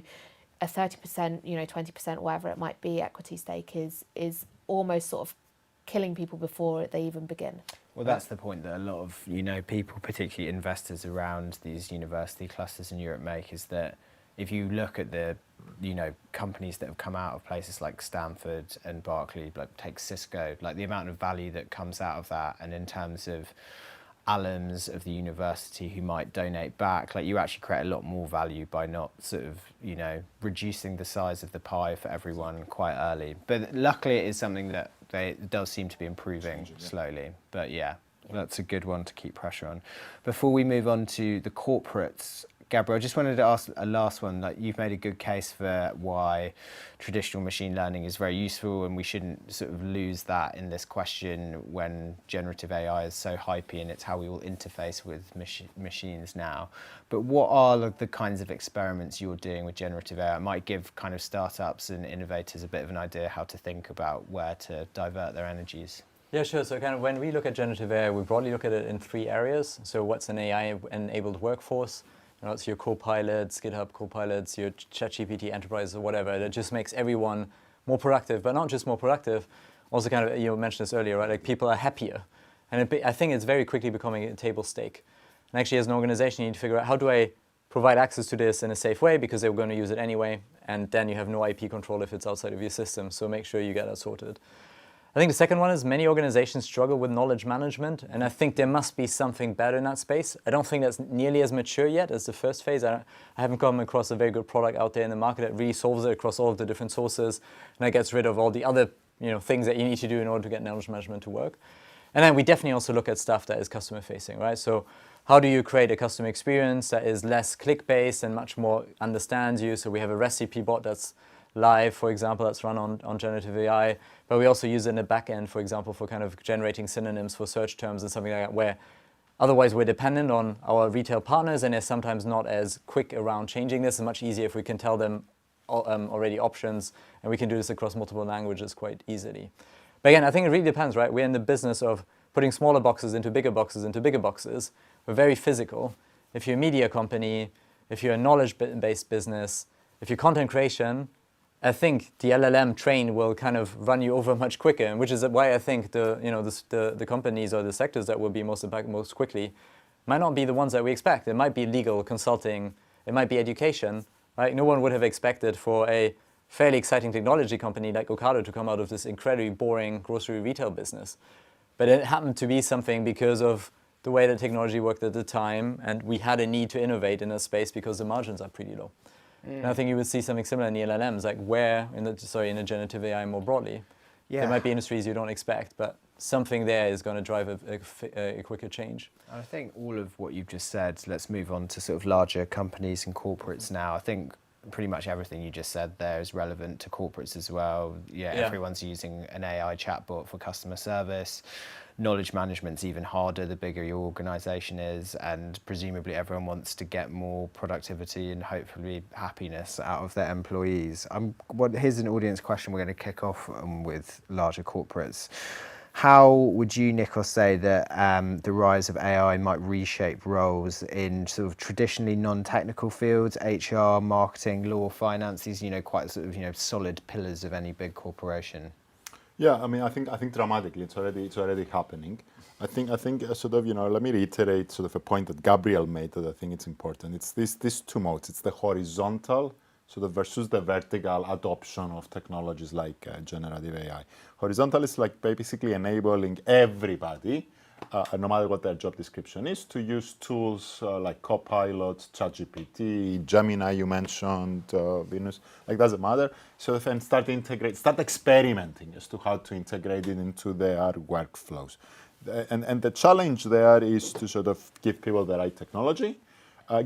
a 30%, 20%, whatever it might be, equity stake is almost sort of killing people before they even begin. Well, that's the point that a lot of people, particularly investors around these university clusters in Europe, make, is that if you look at the companies that have come out of places like Stanford and Berkeley, take Cisco, the amount of value that comes out of that, and in terms of alums of the university who might donate back. Like, you actually create a lot more value by not sort of, reducing the size of the pie for everyone quite early. But luckily it is something that it does seem to be improving slowly. But yeah, that's a good one to keep pressure on. Before we move on to the corporates, Gabriel, I just wanted to ask a last one. Like, you've made a good case for why traditional machine learning is very useful, and we shouldn't sort of lose that in this question when generative AI is so hypey and it's how we will interface with machines now. But what are the kinds of experiments you're doing with generative AI? It might give kind of startups and innovators a bit of an idea how to think about where to divert their energies. Yeah, sure. So kind of when we look at generative AI, we broadly look at it in 3 areas. So what's an AI-enabled workforce? It's your co-pilots, GitHub co-pilots, your ChatGPT enterprise or whatever. That just makes everyone more productive, but not just more productive. Also, kind of, you mentioned this earlier, right? Like, people are happier, and I think it's very quickly becoming a table stake. And actually, as an organization, you need to figure out, how do I provide access to this in a safe way, because they're going to use it anyway, and then you have no IP control if it's outside of your system. So make sure you get that sorted. I think the second one is many organizations struggle with knowledge management, and I think there must be something better in that space. I don't think that's nearly as mature yet as the first phase. I haven't come across a very good product out there in the market that really solves it across all of the different sources, and that gets rid of all the other things that you need to do in order to get knowledge management to work. And then we definitely also look at stuff that is customer facing, right? So how do you create a customer experience that is less click-based and much more understands you? So we have a recipe bot that's live, for example, that's run on generative AI, but we also use it in the back end, for example, for kind of generating synonyms for search terms and something like that, where otherwise we're dependent on our retail partners, and they're sometimes not as quick around changing this. It's much easier if we can tell them already options, and we can do this across multiple languages quite easily. But again, I think it really depends, right? We're in the business of putting smaller boxes into bigger boxes into bigger boxes. We're very physical. If you're a media company, if you're a knowledge-based business, if you're content creation, I think the LLM train will kind of run you over much quicker, and which is why I think the companies or the sectors that will be most impacted most quickly might not be the ones that we expect. It might be legal, consulting, it might be education, right? No one would have expected for a fairly exciting technology company like Okado to come out of this incredibly boring grocery retail business. But it happened to be something because of the way that technology worked at the time, and we had a need to innovate in a space because the margins are pretty low. And I think you would see something similar in the LLMs, like in the generative AI more broadly. Yeah. There might be industries you don't expect, but something there is going to drive a quicker change. I think all of what you've just said, let's move on to sort of larger companies and corporates now. I think pretty much everything you just said there is relevant to corporates as well. Yeah, everyone's using an AI chatbot for customer service. Knowledge management's even harder the bigger your organization is, and presumably everyone wants to get more productivity and hopefully happiness out of their employees. Here's an audience question we're going to kick off with larger corporates. How would you, Nikos, say that the rise of AI might reshape roles in sort of traditionally non-technical fields, HR, marketing, law, finance, these quite sort of solid pillars of any big corporation? Yeah, I mean, I think dramatically, it's already happening. I think sort of let me reiterate sort of a point that Gabriel made that I think it's important. It's these two modes. It's the horizontal sort of versus the vertical adoption of technologies like generative AI. Horizontal is like basically enabling everybody, no matter what their job description is, to use tools like Copilot, ChatGPT, Gemini you mentioned, Vinous, like doesn't matter. So then start experimenting as to how to integrate it into their workflows. And the challenge there is to sort of give people the right technology,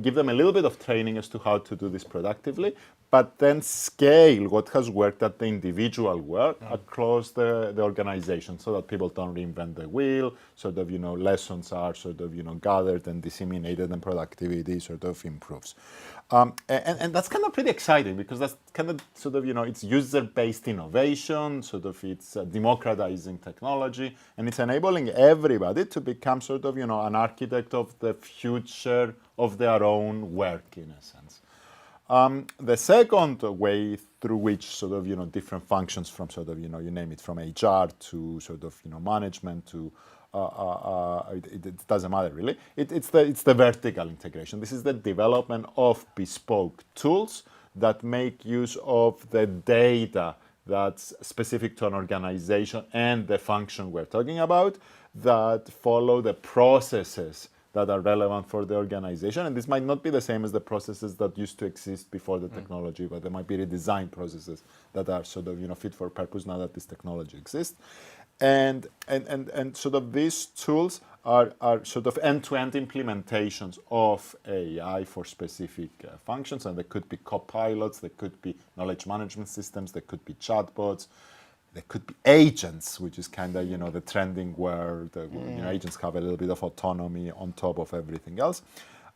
give them a little bit of training as to how to do this productively, but then scale what has worked at the individual work across the organization so that people don't reinvent the wheel, sort of, lessons are sort of, gathered and disseminated and productivity sort of improves. And that's kind of pretty exciting because that's kind of sort of, it's user-based innovation, sort of it's democratizing technology, and it's enabling everybody to become sort of, an architect of the future of their own work in a sense. The second way through which sort of, different functions from sort of, you name it, from HR to sort of, management to it doesn't matter really. It's the vertical integration. This is the development of bespoke tools that make use of the data that's specific to an organization and the function we're talking about, that follow the processes that are relevant for the organization. And this might not be the same as the processes that used to exist before the technology, but there might be redesigned processes that are sort of, fit for purpose now that this technology exists. And sort of these tools are sort of end-to-end implementations of AI for specific functions, and they could be copilots, they could be knowledge management systems, they could be chatbots, there could be agents, which is kind of, the trending word. Agents have a little bit of autonomy on top of everything else.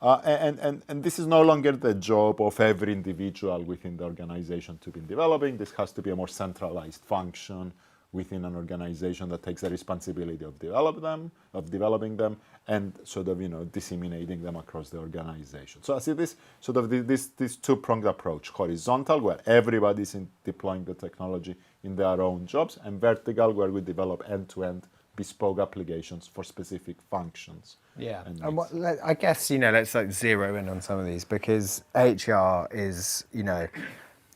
And this is no longer the job of every individual within the organization to be developing. This has to be a more centralized function within an organization that takes the responsibility of developing them, and sort of disseminating them across the organization. So I see this sort of this two-pronged approach: horizontal, where everybody's deploying the technology in their own jobs, and vertical, where we develop end-to-end bespoke applications for specific functions. Yeah, and I guess let's zero in on some of these, because HR is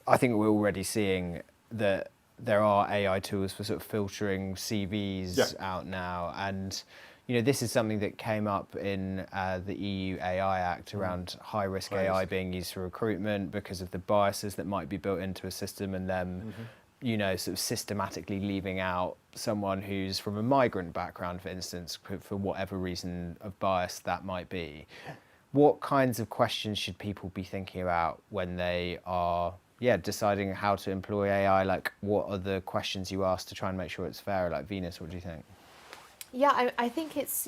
I think we're already seeing that there are AI tools for sort of filtering CVs out now, and this is something that came up in the EU AI Act around high-risk AI being used for recruitment because of the biases that might be built into a system, and them sort of systematically leaving out someone who's from a migrant background, for instance, for whatever reason of bias that might be. What kinds of questions should people be thinking about when they are deciding how to employ AI? Like, what are the questions you ask to try and make sure it's fair? Like, Venus, what do you think? Yeah, I think it's,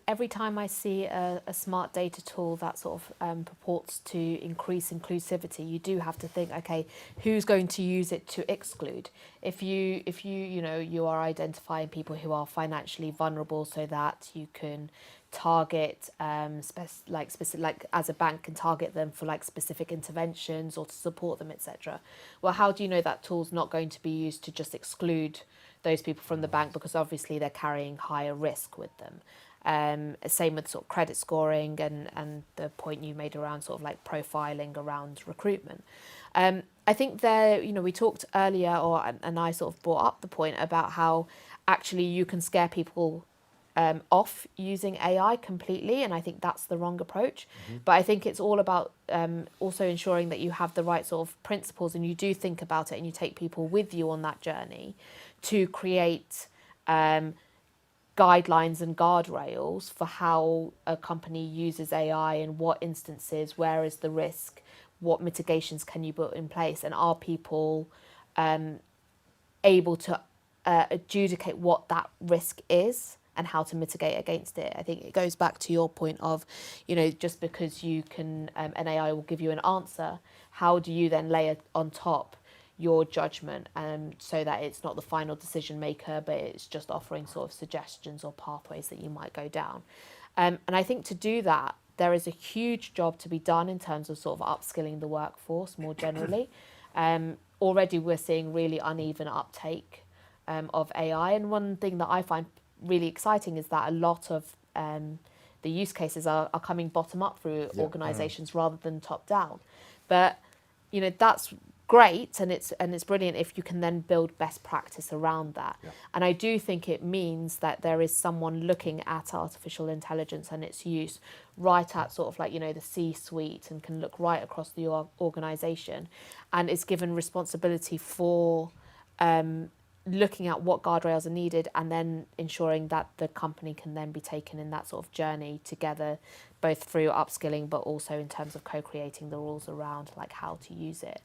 every time I see a smart data tool that sort of purports to increase inclusivity, you do have to think, okay, who's going to use it to exclude? If you are identifying people who are financially vulnerable so that you can target like as a bank can target them for like specific interventions or to support them, etc. Well, how do you know that tool's not going to be used to just exclude those people from the bank, because obviously they're carrying higher risk with them? Same with sort of credit scoring and the point you made around sort of like profiling around recruitment. I think there, we talked earlier, and I sort of brought up the point about how actually you can scare people off using AI completely, and I think that's the wrong approach. But I think it's all about also ensuring that you have the right sort of principles, and you do think about it, and you take people with you on that journey to create guidelines and guardrails for how a company uses AI, and what instances, where is the risk, what mitigations can you put in place, and are people able to adjudicate what that risk is and how to mitigate against it. I think it goes back to your point of, just because you can, an AI will give you an answer, how do you then layer on top your judgment, so that it's not the final decision maker, but it's just offering sort of suggestions or pathways that you might go down. And I think to do that, there is a huge job to be done in terms of sort of upskilling the workforce more generally. Already we're seeing really uneven uptake of AI, and one thing that I find really exciting is that a lot of the use cases are coming bottom up through organizations rather than top down. But that's great, and it's brilliant if you can then build best practice around that. And I do think it means that there is someone looking at artificial intelligence and its use right at sort of like the C-suite, and can look right across the organization, and is given responsibility for looking at what guardrails are needed, and then ensuring that the company can then be taken in that sort of journey together, both through upskilling but also in terms of co-creating the rules around like how to use it.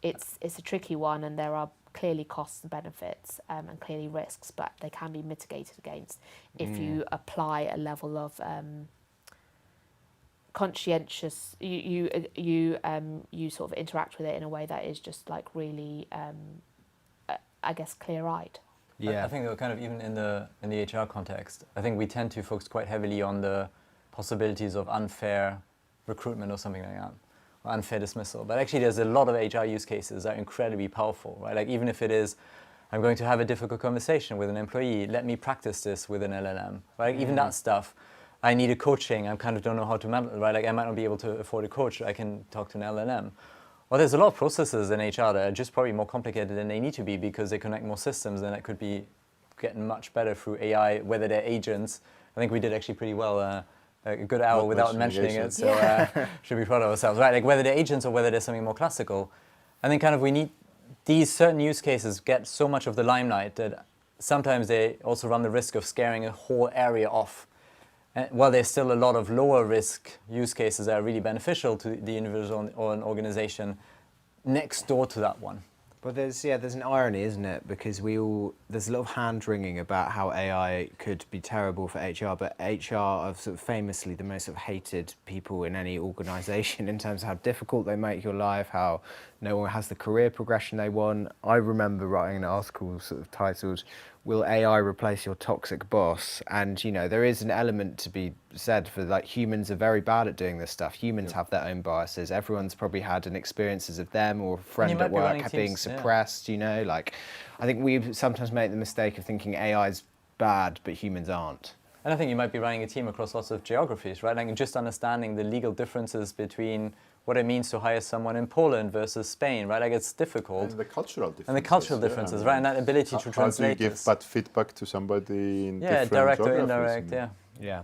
It's a tricky one, and there are clearly costs and benefits, and clearly risks, but they can be mitigated against if you apply a level of conscientious, you sort of interact with it in a way that is just like really I guess clear-eyed. I think that kind of even in the HR context, I think we tend to focus quite heavily on the possibilities of unfair recruitment or something like that, or unfair dismissal. But actually there's a lot of HR use cases that are incredibly powerful, right? Like even if it is, I'm going to have a difficult conversation with an employee, let me practice this with an LLM, right? Even that stuff, I need a coaching, I kind of don't know how to manage, right? Like I might not be able to afford a coach, I can talk to an LLM. Well, there's a lot of processes in HR that are just probably more complicated than they need to be because they connect more systems, and it could be getting much better through AI, whether they're agents. I think we did actually pretty well, a good hour without mentioning it, so should be proud of ourselves, right? Like whether they're agents or whether they're something more classical. I think kind of we need these certain use cases get so much of the limelight that sometimes they also run the risk of scaring a whole area off. And while there's still a lot of lower risk use cases that are really beneficial to the individual or an organization next door to that one. But there's an irony, isn't it? Because there's a lot of hand-wringing about how AI could be terrible for HR, but HR are sort of famously the most sort of hated people in any organisation in terms of how difficult they make your life, how no one has the career progression they want. I remember writing an article sort of titled, "Will AI replace your toxic boss?" And you know, there is an element to be said for like humans are very bad at doing this stuff. Humans have their own biases. Everyone's probably had an experiences of them or a friend at work being suppressed, you know, like I think we sometimes make the mistake of thinking AI is bad, but humans aren't. And I think you might be running a team across lots of geographies, right? Like just understanding the legal differences between what it means to hire someone in Poland versus Spain, right? Like it's difficult. And the cultural differences. And the cultural differences, right? And that ability to translate. How do you give bad feedback to somebody in different direct or geographies? indirect, Yeah.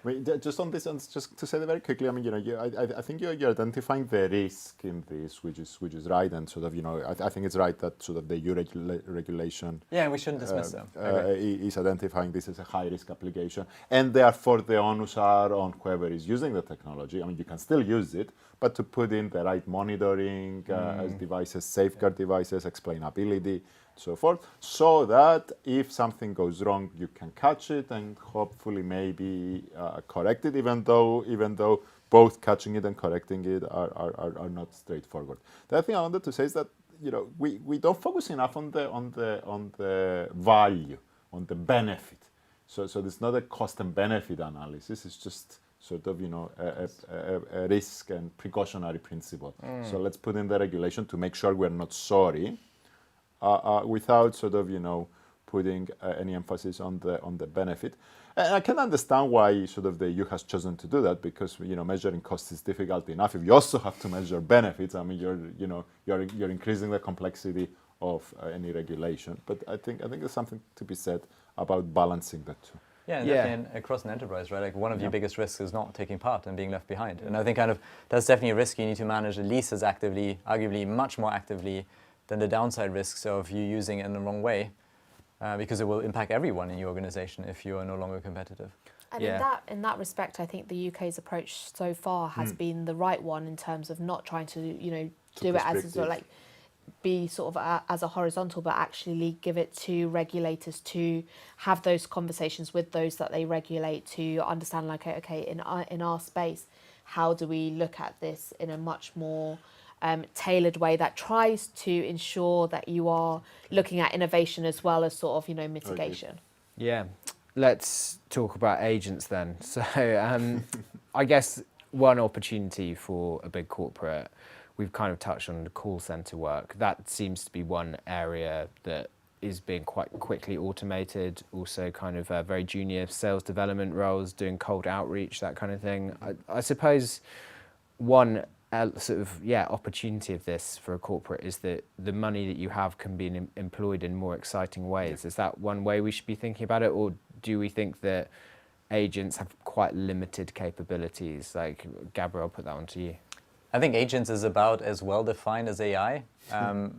I mean, just on this, and just to say that very quickly, I mean, you know, I think you're identifying the risk in this, which is right, and sort of, you know, I think it's right that sort of the EU regulation. Yeah, we shouldn't dismiss them. Is identifying this as a high risk application, and therefore the onus are on whoever is using the technology. I mean, you can still use it, but to put in the right monitoring as devices, safeguard devices, explainability, so forth, so that if something goes wrong, you can catch it and hopefully maybe correct it, even though both catching it and correcting it are not straightforward. The other thing I wanted to say is that, you know, we don't focus enough on the value, on the benefit. So it's not a cost and benefit analysis. It's just sort of, you know, a risk and precautionary principle. So let's put in the regulation to make sure we're not sorry. Without sort of, you know, putting any emphasis on the benefit. And I can understand why sort of the EU has chosen to do that, because, you know, measuring costs is difficult enough. If you also have to measure benefits, I mean, you're increasing the complexity of any regulation. But I think there's something to be said about balancing the two. Yeah, and definitely across an enterprise, right? Like one of your biggest risks is not taking part and being left behind. And I think kind of that's definitely a risk you need to manage at least as actively, arguably much more actively, than the downside risks of you using it in the wrong way, because it will impact everyone in your organization if you are no longer competitive. And in that respect, I think the UK's approach so far has been the right one in terms of not trying to, you know, do it as a sort of like be sort of as a horizontal, but actually give it to regulators to have those conversations with those that they regulate to understand, like, okay, in our space, how do we look at this in a much more tailored way that tries to ensure that you are looking at innovation as well as sort of, you know, mitigation. Yeah, let's talk about agents then. So I guess one opportunity for a big corporate, we've kind of touched on the call center work. That seems to be one area that is being quite quickly automated. Also kind of very junior sales development roles, doing cold outreach, that kind of thing. I suppose one sort of opportunity of this for a corporate is that the money that you have can be employed in more exciting ways. Is that one way we should be thinking about it, or do we think that agents have quite limited capabilities? Like, Gabriel, I'll put that one to you. I think agents is about as well defined as AI. I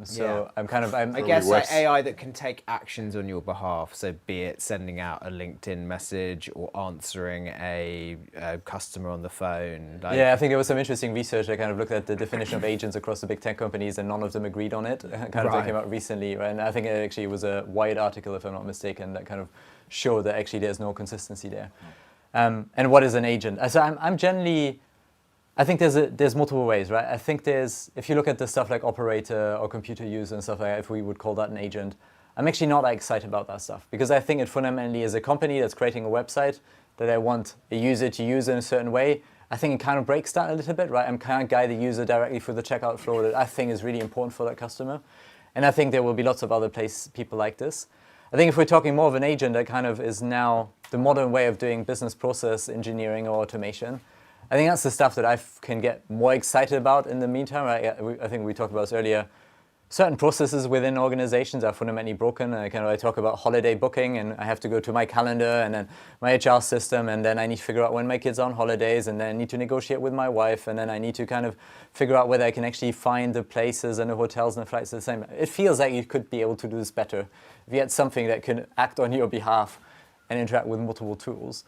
guess like AI that can take actions on your behalf. So be it sending out a LinkedIn message or answering a customer on the phone. Like, I think there was some interesting research that kind of looked at the definition of agents across the big tech companies, and none of them agreed on it. Kind of that came out recently, right? And I think it actually was a Wired article, if I'm not mistaken, that kind of showed that actually there's no consistency there. And what is an agent? So I'm generally. I think there's multiple ways, right? I think if you look at the stuff like operator or computer user and stuff like that, if we would call that an agent, I'm actually not that excited about that stuff, because I think it fundamentally is a company that's creating a website that I want a user to use in a certain way. I think it kind of breaks that a little bit, right? I'm kind of guide the user directly through the checkout flow that I think is really important for that customer. And I think there will be lots of other people like this. I think if we're talking more of an agent, that kind of is now the modern way of doing business process engineering or automation. I think that's the stuff that I can get more excited about in the meantime. I think we talked about this earlier. Certain processes within organizations are fundamentally broken. I talk about holiday booking, and I have to go to my calendar and then my HR system, and then I need to figure out when my kids are on holidays, and then I need to negotiate with my wife, and then I need to kind of figure out whether I can actually find the places and the hotels and the flights the same. It feels like you could be able to do this better if you had something that can act on your behalf and interact with multiple tools.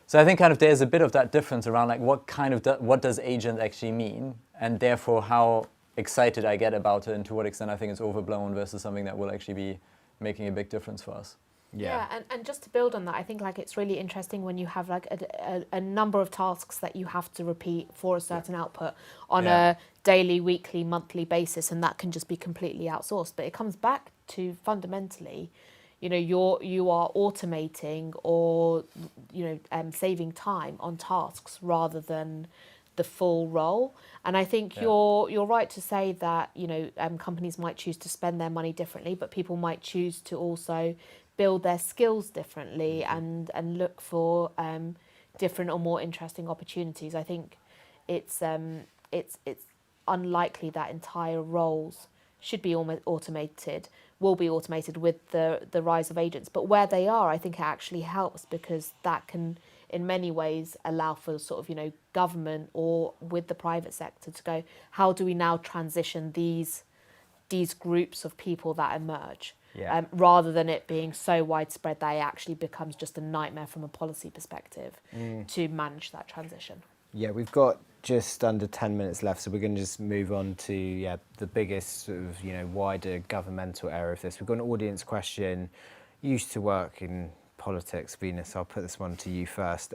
So I think kind of there's a bit of that difference around like what does agent actually mean, and therefore how excited I get about it and to what extent I think it's overblown versus something that will actually be making a big difference for us. Yeah, and just to build on that, I think like it's really interesting when you have like a number of tasks that you have to repeat for a certain output on a daily, weekly, monthly basis, and that can just be completely outsourced. But it comes back to fundamentally, you know, you are automating or, you know, saving time on tasks rather than the full role. And I think you're right to say that, you know, companies might choose to spend their money differently, but people might choose to also build their skills differently and look for different or more interesting opportunities. I think it's unlikely that entire roles should be automated, will be automated with the rise of agents. But where they are, I think it actually helps, because that can in many ways allow for sort of, you know, government or with the private sector to go, how do we now transition these groups of people that emerge, rather than it being so widespread that it actually becomes just a nightmare from a policy perspective to manage that transition. Yeah, we've got just under 10 minutes left, so we're going to just move on to the biggest sort of, you know, wider governmental area of this. We've got an audience question. Used to work in politics, Vinous, I'll put this one to you first.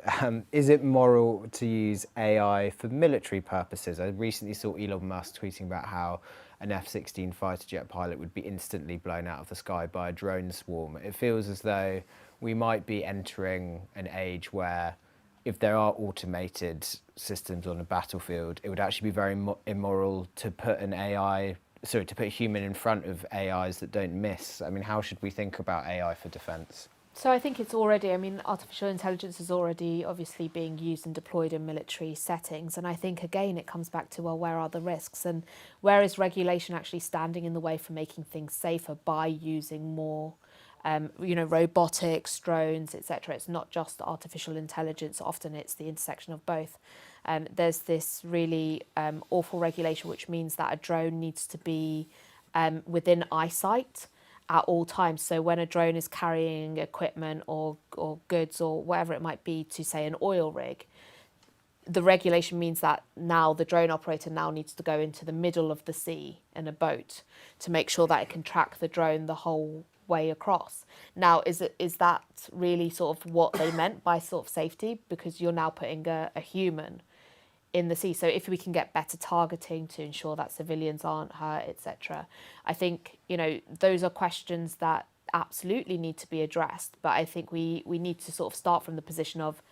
Is it moral to use AI for military purposes? I recently saw Elon Musk tweeting about how an F-16 fighter jet pilot would be instantly blown out of the sky by a drone swarm. It feels as though we might be entering an age where if there are automated systems on a battlefield, it would actually be very immoral to put to put a human in front of AIs that don't miss. I mean, how should we think about AI for defence? So I think it's already, I mean, artificial intelligence is already obviously being used and deployed in military settings. And I think, again, it comes back to, well, where are the risks? And where is regulation actually standing in the way for making things safer by using more, you know, robotics, drones, etc.? It's not just artificial intelligence. Often it's the intersection of both. There's this really awful regulation, which means that a drone needs to be within eyesight at all times. So when a drone is carrying equipment or goods or whatever it might be to, say, an oil rig, the regulation means that now the drone operator now needs to go into the middle of the sea in a boat to make sure that it can track the drone the whole way across. Now, is that really sort of what they meant by sort of safety? Because you're now putting a human in the sea. So if we can get better targeting to ensure that civilians aren't hurt, etc., I think, you know, those are questions that absolutely need to be addressed. But I think we need to sort of start from the position of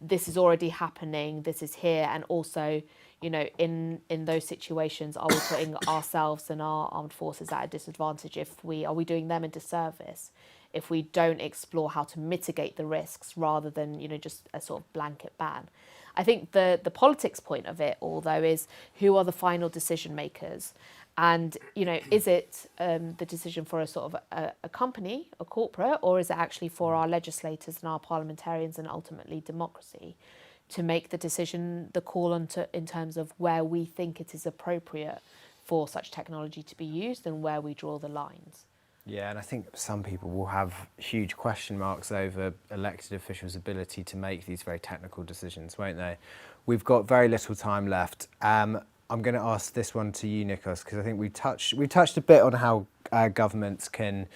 this is already happening, this is here, and also, you know, in those situations, are we putting ourselves and our armed forces at a disadvantage? Are we doing them a disservice if we don't explore how to mitigate the risks rather than, you know, just a sort of blanket ban? I think the politics point of it all, though, is who are the final decision makers? And, you know, is it the decision for a sort of a company, a corporate, or is it actually for our legislators and our parliamentarians and ultimately democracy to make the decision, the call in terms of where we think it is appropriate for such technology to be used and where we draw the lines? Yeah, and I think some people will have huge question marks over elected officials' ability to make these very technical decisions, won't they? We've got very little time left. I'm going to ask this one to you, Nikos, because I think we touched a bit on how governments can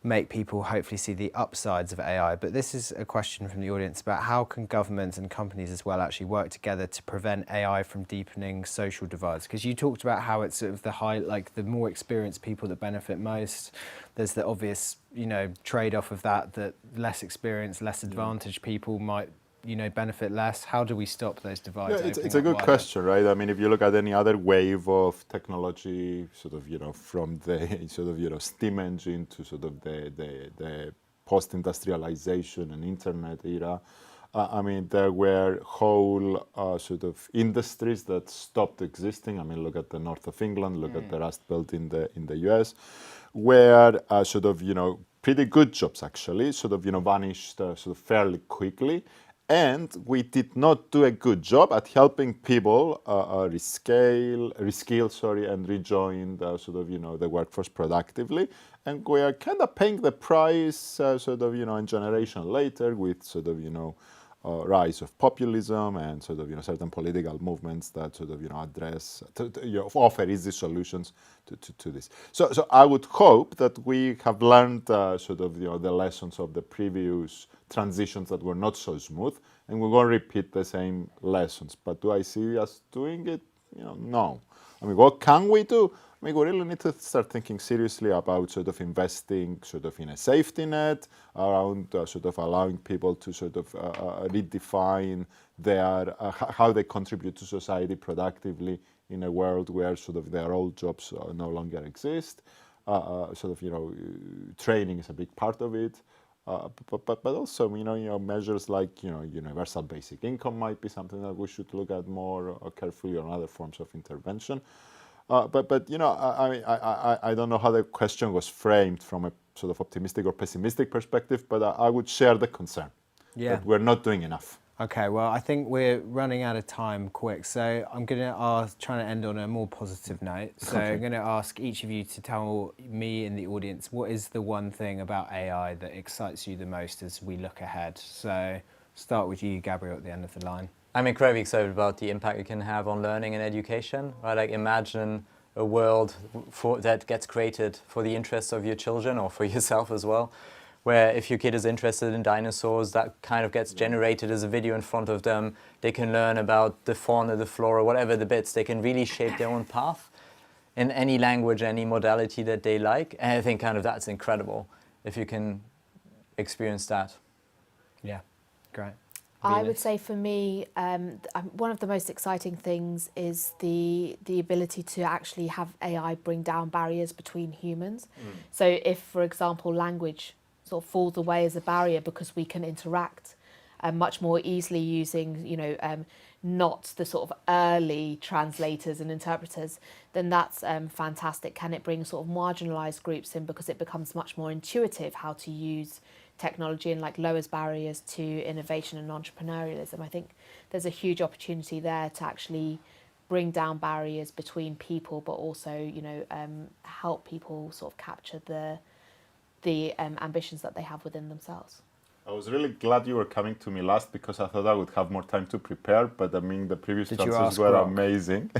make people hopefully see the upsides of AI, but this is a question from the audience about how can governments and companies as well actually work together to prevent AI from deepening social divides? Because you talked about how it's sort of the more experienced people that benefit most. There's the obvious, you know, trade-off of that less experienced, less advantaged people might, you know, benefit less. How do we stop those divides? Yeah, it's a good question, right? I mean, if you look at any other wave of technology, sort of, you know, from the sort of, you know, steam engine to sort of the post-industrialization and internet era, I mean, there were whole sort of industries that stopped existing. I mean, look at the north of England, look at the Rust Belt in the US, where sort of, pretty good jobs actually sort of, vanished sort of fairly quickly. And we did not do a good job at helping people reskill, and rejoin the sort of, the workforce productively. And we are kind of paying the price sort of, a generation later with sort of, rise of populism and sort of, certain political movements that sort of, address, offer easy solutions to this. So I would hope that we have learned sort of, the lessons of the previous transitions that were not so smooth, and we won't repeat the same lessons. But do I see us doing it? No. I mean, what can we do? I mean, we really need to start thinking seriously about sort of investing sort of in a safety net around sort of allowing people to sort of redefine their how they contribute to society productively in a world where sort of their old jobs no longer exist. Sort of, training is a big part of it. But also, measures like, universal basic income might be something that we should look at more carefully, on other forms of intervention. But I don't know how the question was framed from a sort of optimistic or pessimistic perspective, but I would share the concern that we're not doing enough. Okay, well, I think we're running out of time quick, so I'm going to try to end on a more positive note. So I'm going to ask each of you to tell me and the audience, what is the one thing about AI that excites you the most as we look ahead? So start with you, Gabriel, at the end of the line. I'm incredibly excited about the impact it can have on learning and education. Right? Like, imagine a world that gets created for the interests of your children or for yourself as well, where if your kid is interested in dinosaurs, that kind of gets generated as a video in front of them. They can learn about the fauna, the flora, whatever the bits. They can really shape their own path in any language, any modality that they like. And I think kind of that's incredible if you can experience that. Yeah, great. I would say for me, one of the most exciting things is the ability to actually have AI bring down barriers between humans. So if, for example, language sort of falls away as a barrier because we can interact much more easily using, not the sort of early translators and interpreters, then that's fantastic. Can it bring sort of marginalised groups in because it becomes much more intuitive how to use technology and lowers barriers to innovation and entrepreneurialism? I think there's a huge opportunity there to actually bring down barriers between people, but also, help people sort of capture the ambitions that they have within themselves. I was really glad you were coming to me last because I thought I would have more time to prepare, but I mean, the previous answers were amazing.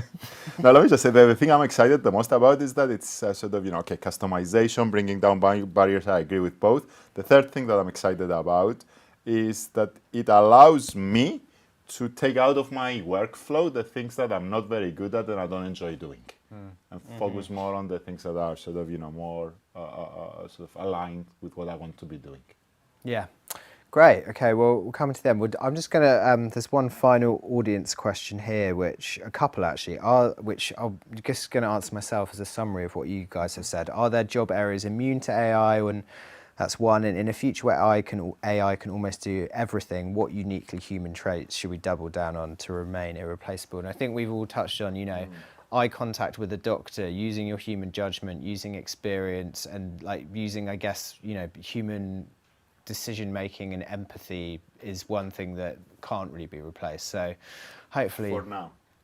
Now, let me just say that the thing I'm excited the most about is that it's sort of, customization, bringing down barriers. I agree with both. The third thing that I'm excited about is that it allows me to take out of my workflow the things that I'm not very good at and I don't enjoy doing, and focus more on the things that are sort of, more sort of aligned with what I want to be doing. Yeah, great. Okay, well, we're coming to them. I'm just going to, there's one final audience question here, a couple actually, which I'm just going to answer myself as a summary of what you guys have said. Are there job areas immune to AI? And that's one. And in a future where AI can almost do everything, what uniquely human traits should we double down on to remain irreplaceable? And I think we've all touched on, eye contact with a doctor, using your human judgment, using experience, and using, I guess, human decision-making and empathy is one thing that can't really be replaced. So hopefully...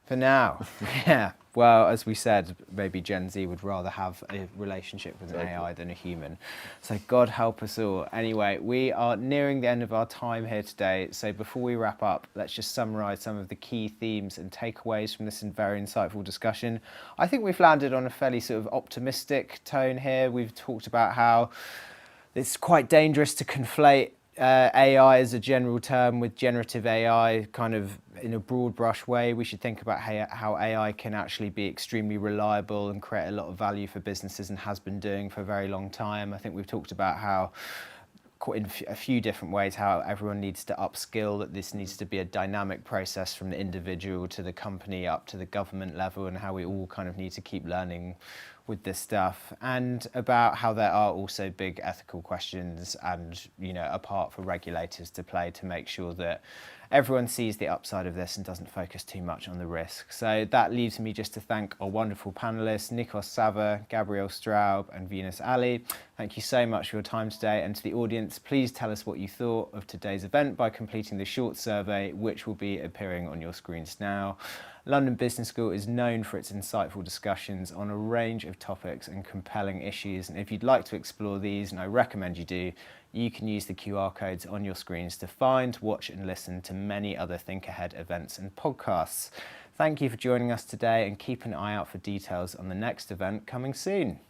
For now. Yeah. Well, as we said, maybe Gen Z would rather have a relationship with an AI than a human. So God help us all. Anyway, we are nearing the end of our time here today. So before we wrap up, let's just summarize some of the key themes and takeaways from this very insightful discussion. I think we've landed on a fairly sort of optimistic tone here. We've talked about how it's quite dangerous to conflate AI as a general term with generative AI kind of in a broad brush way. We should think about how AI can actually be extremely reliable and create a lot of value for businesses and has been doing for a very long time. I think we've talked about how in a few different ways how everyone needs to upskill, that this needs to be a dynamic process from the individual to the company up to the government level, and how we all kind of need to keep learning with this stuff, and about how there are also big ethical questions and, you know, a part for regulators to play to make sure that everyone sees the upside of this and doesn't focus too much on the risk. So that leaves me just to thank our wonderful panelists, Nicos Savva, Gabriel Straub and Vinous Ali. Thank you so much for your time today. And to the audience, please tell us what you thought of today's event by completing the short survey, which will be appearing on your screens now. London Business School is known for its insightful discussions on a range of topics and compelling issues. And if you'd like to explore these, and I recommend you do, you can use the QR codes on your screens to find, watch and listen to many other Think Ahead events and podcasts. Thank you for joining us today, and keep an eye out for details on the next event coming soon.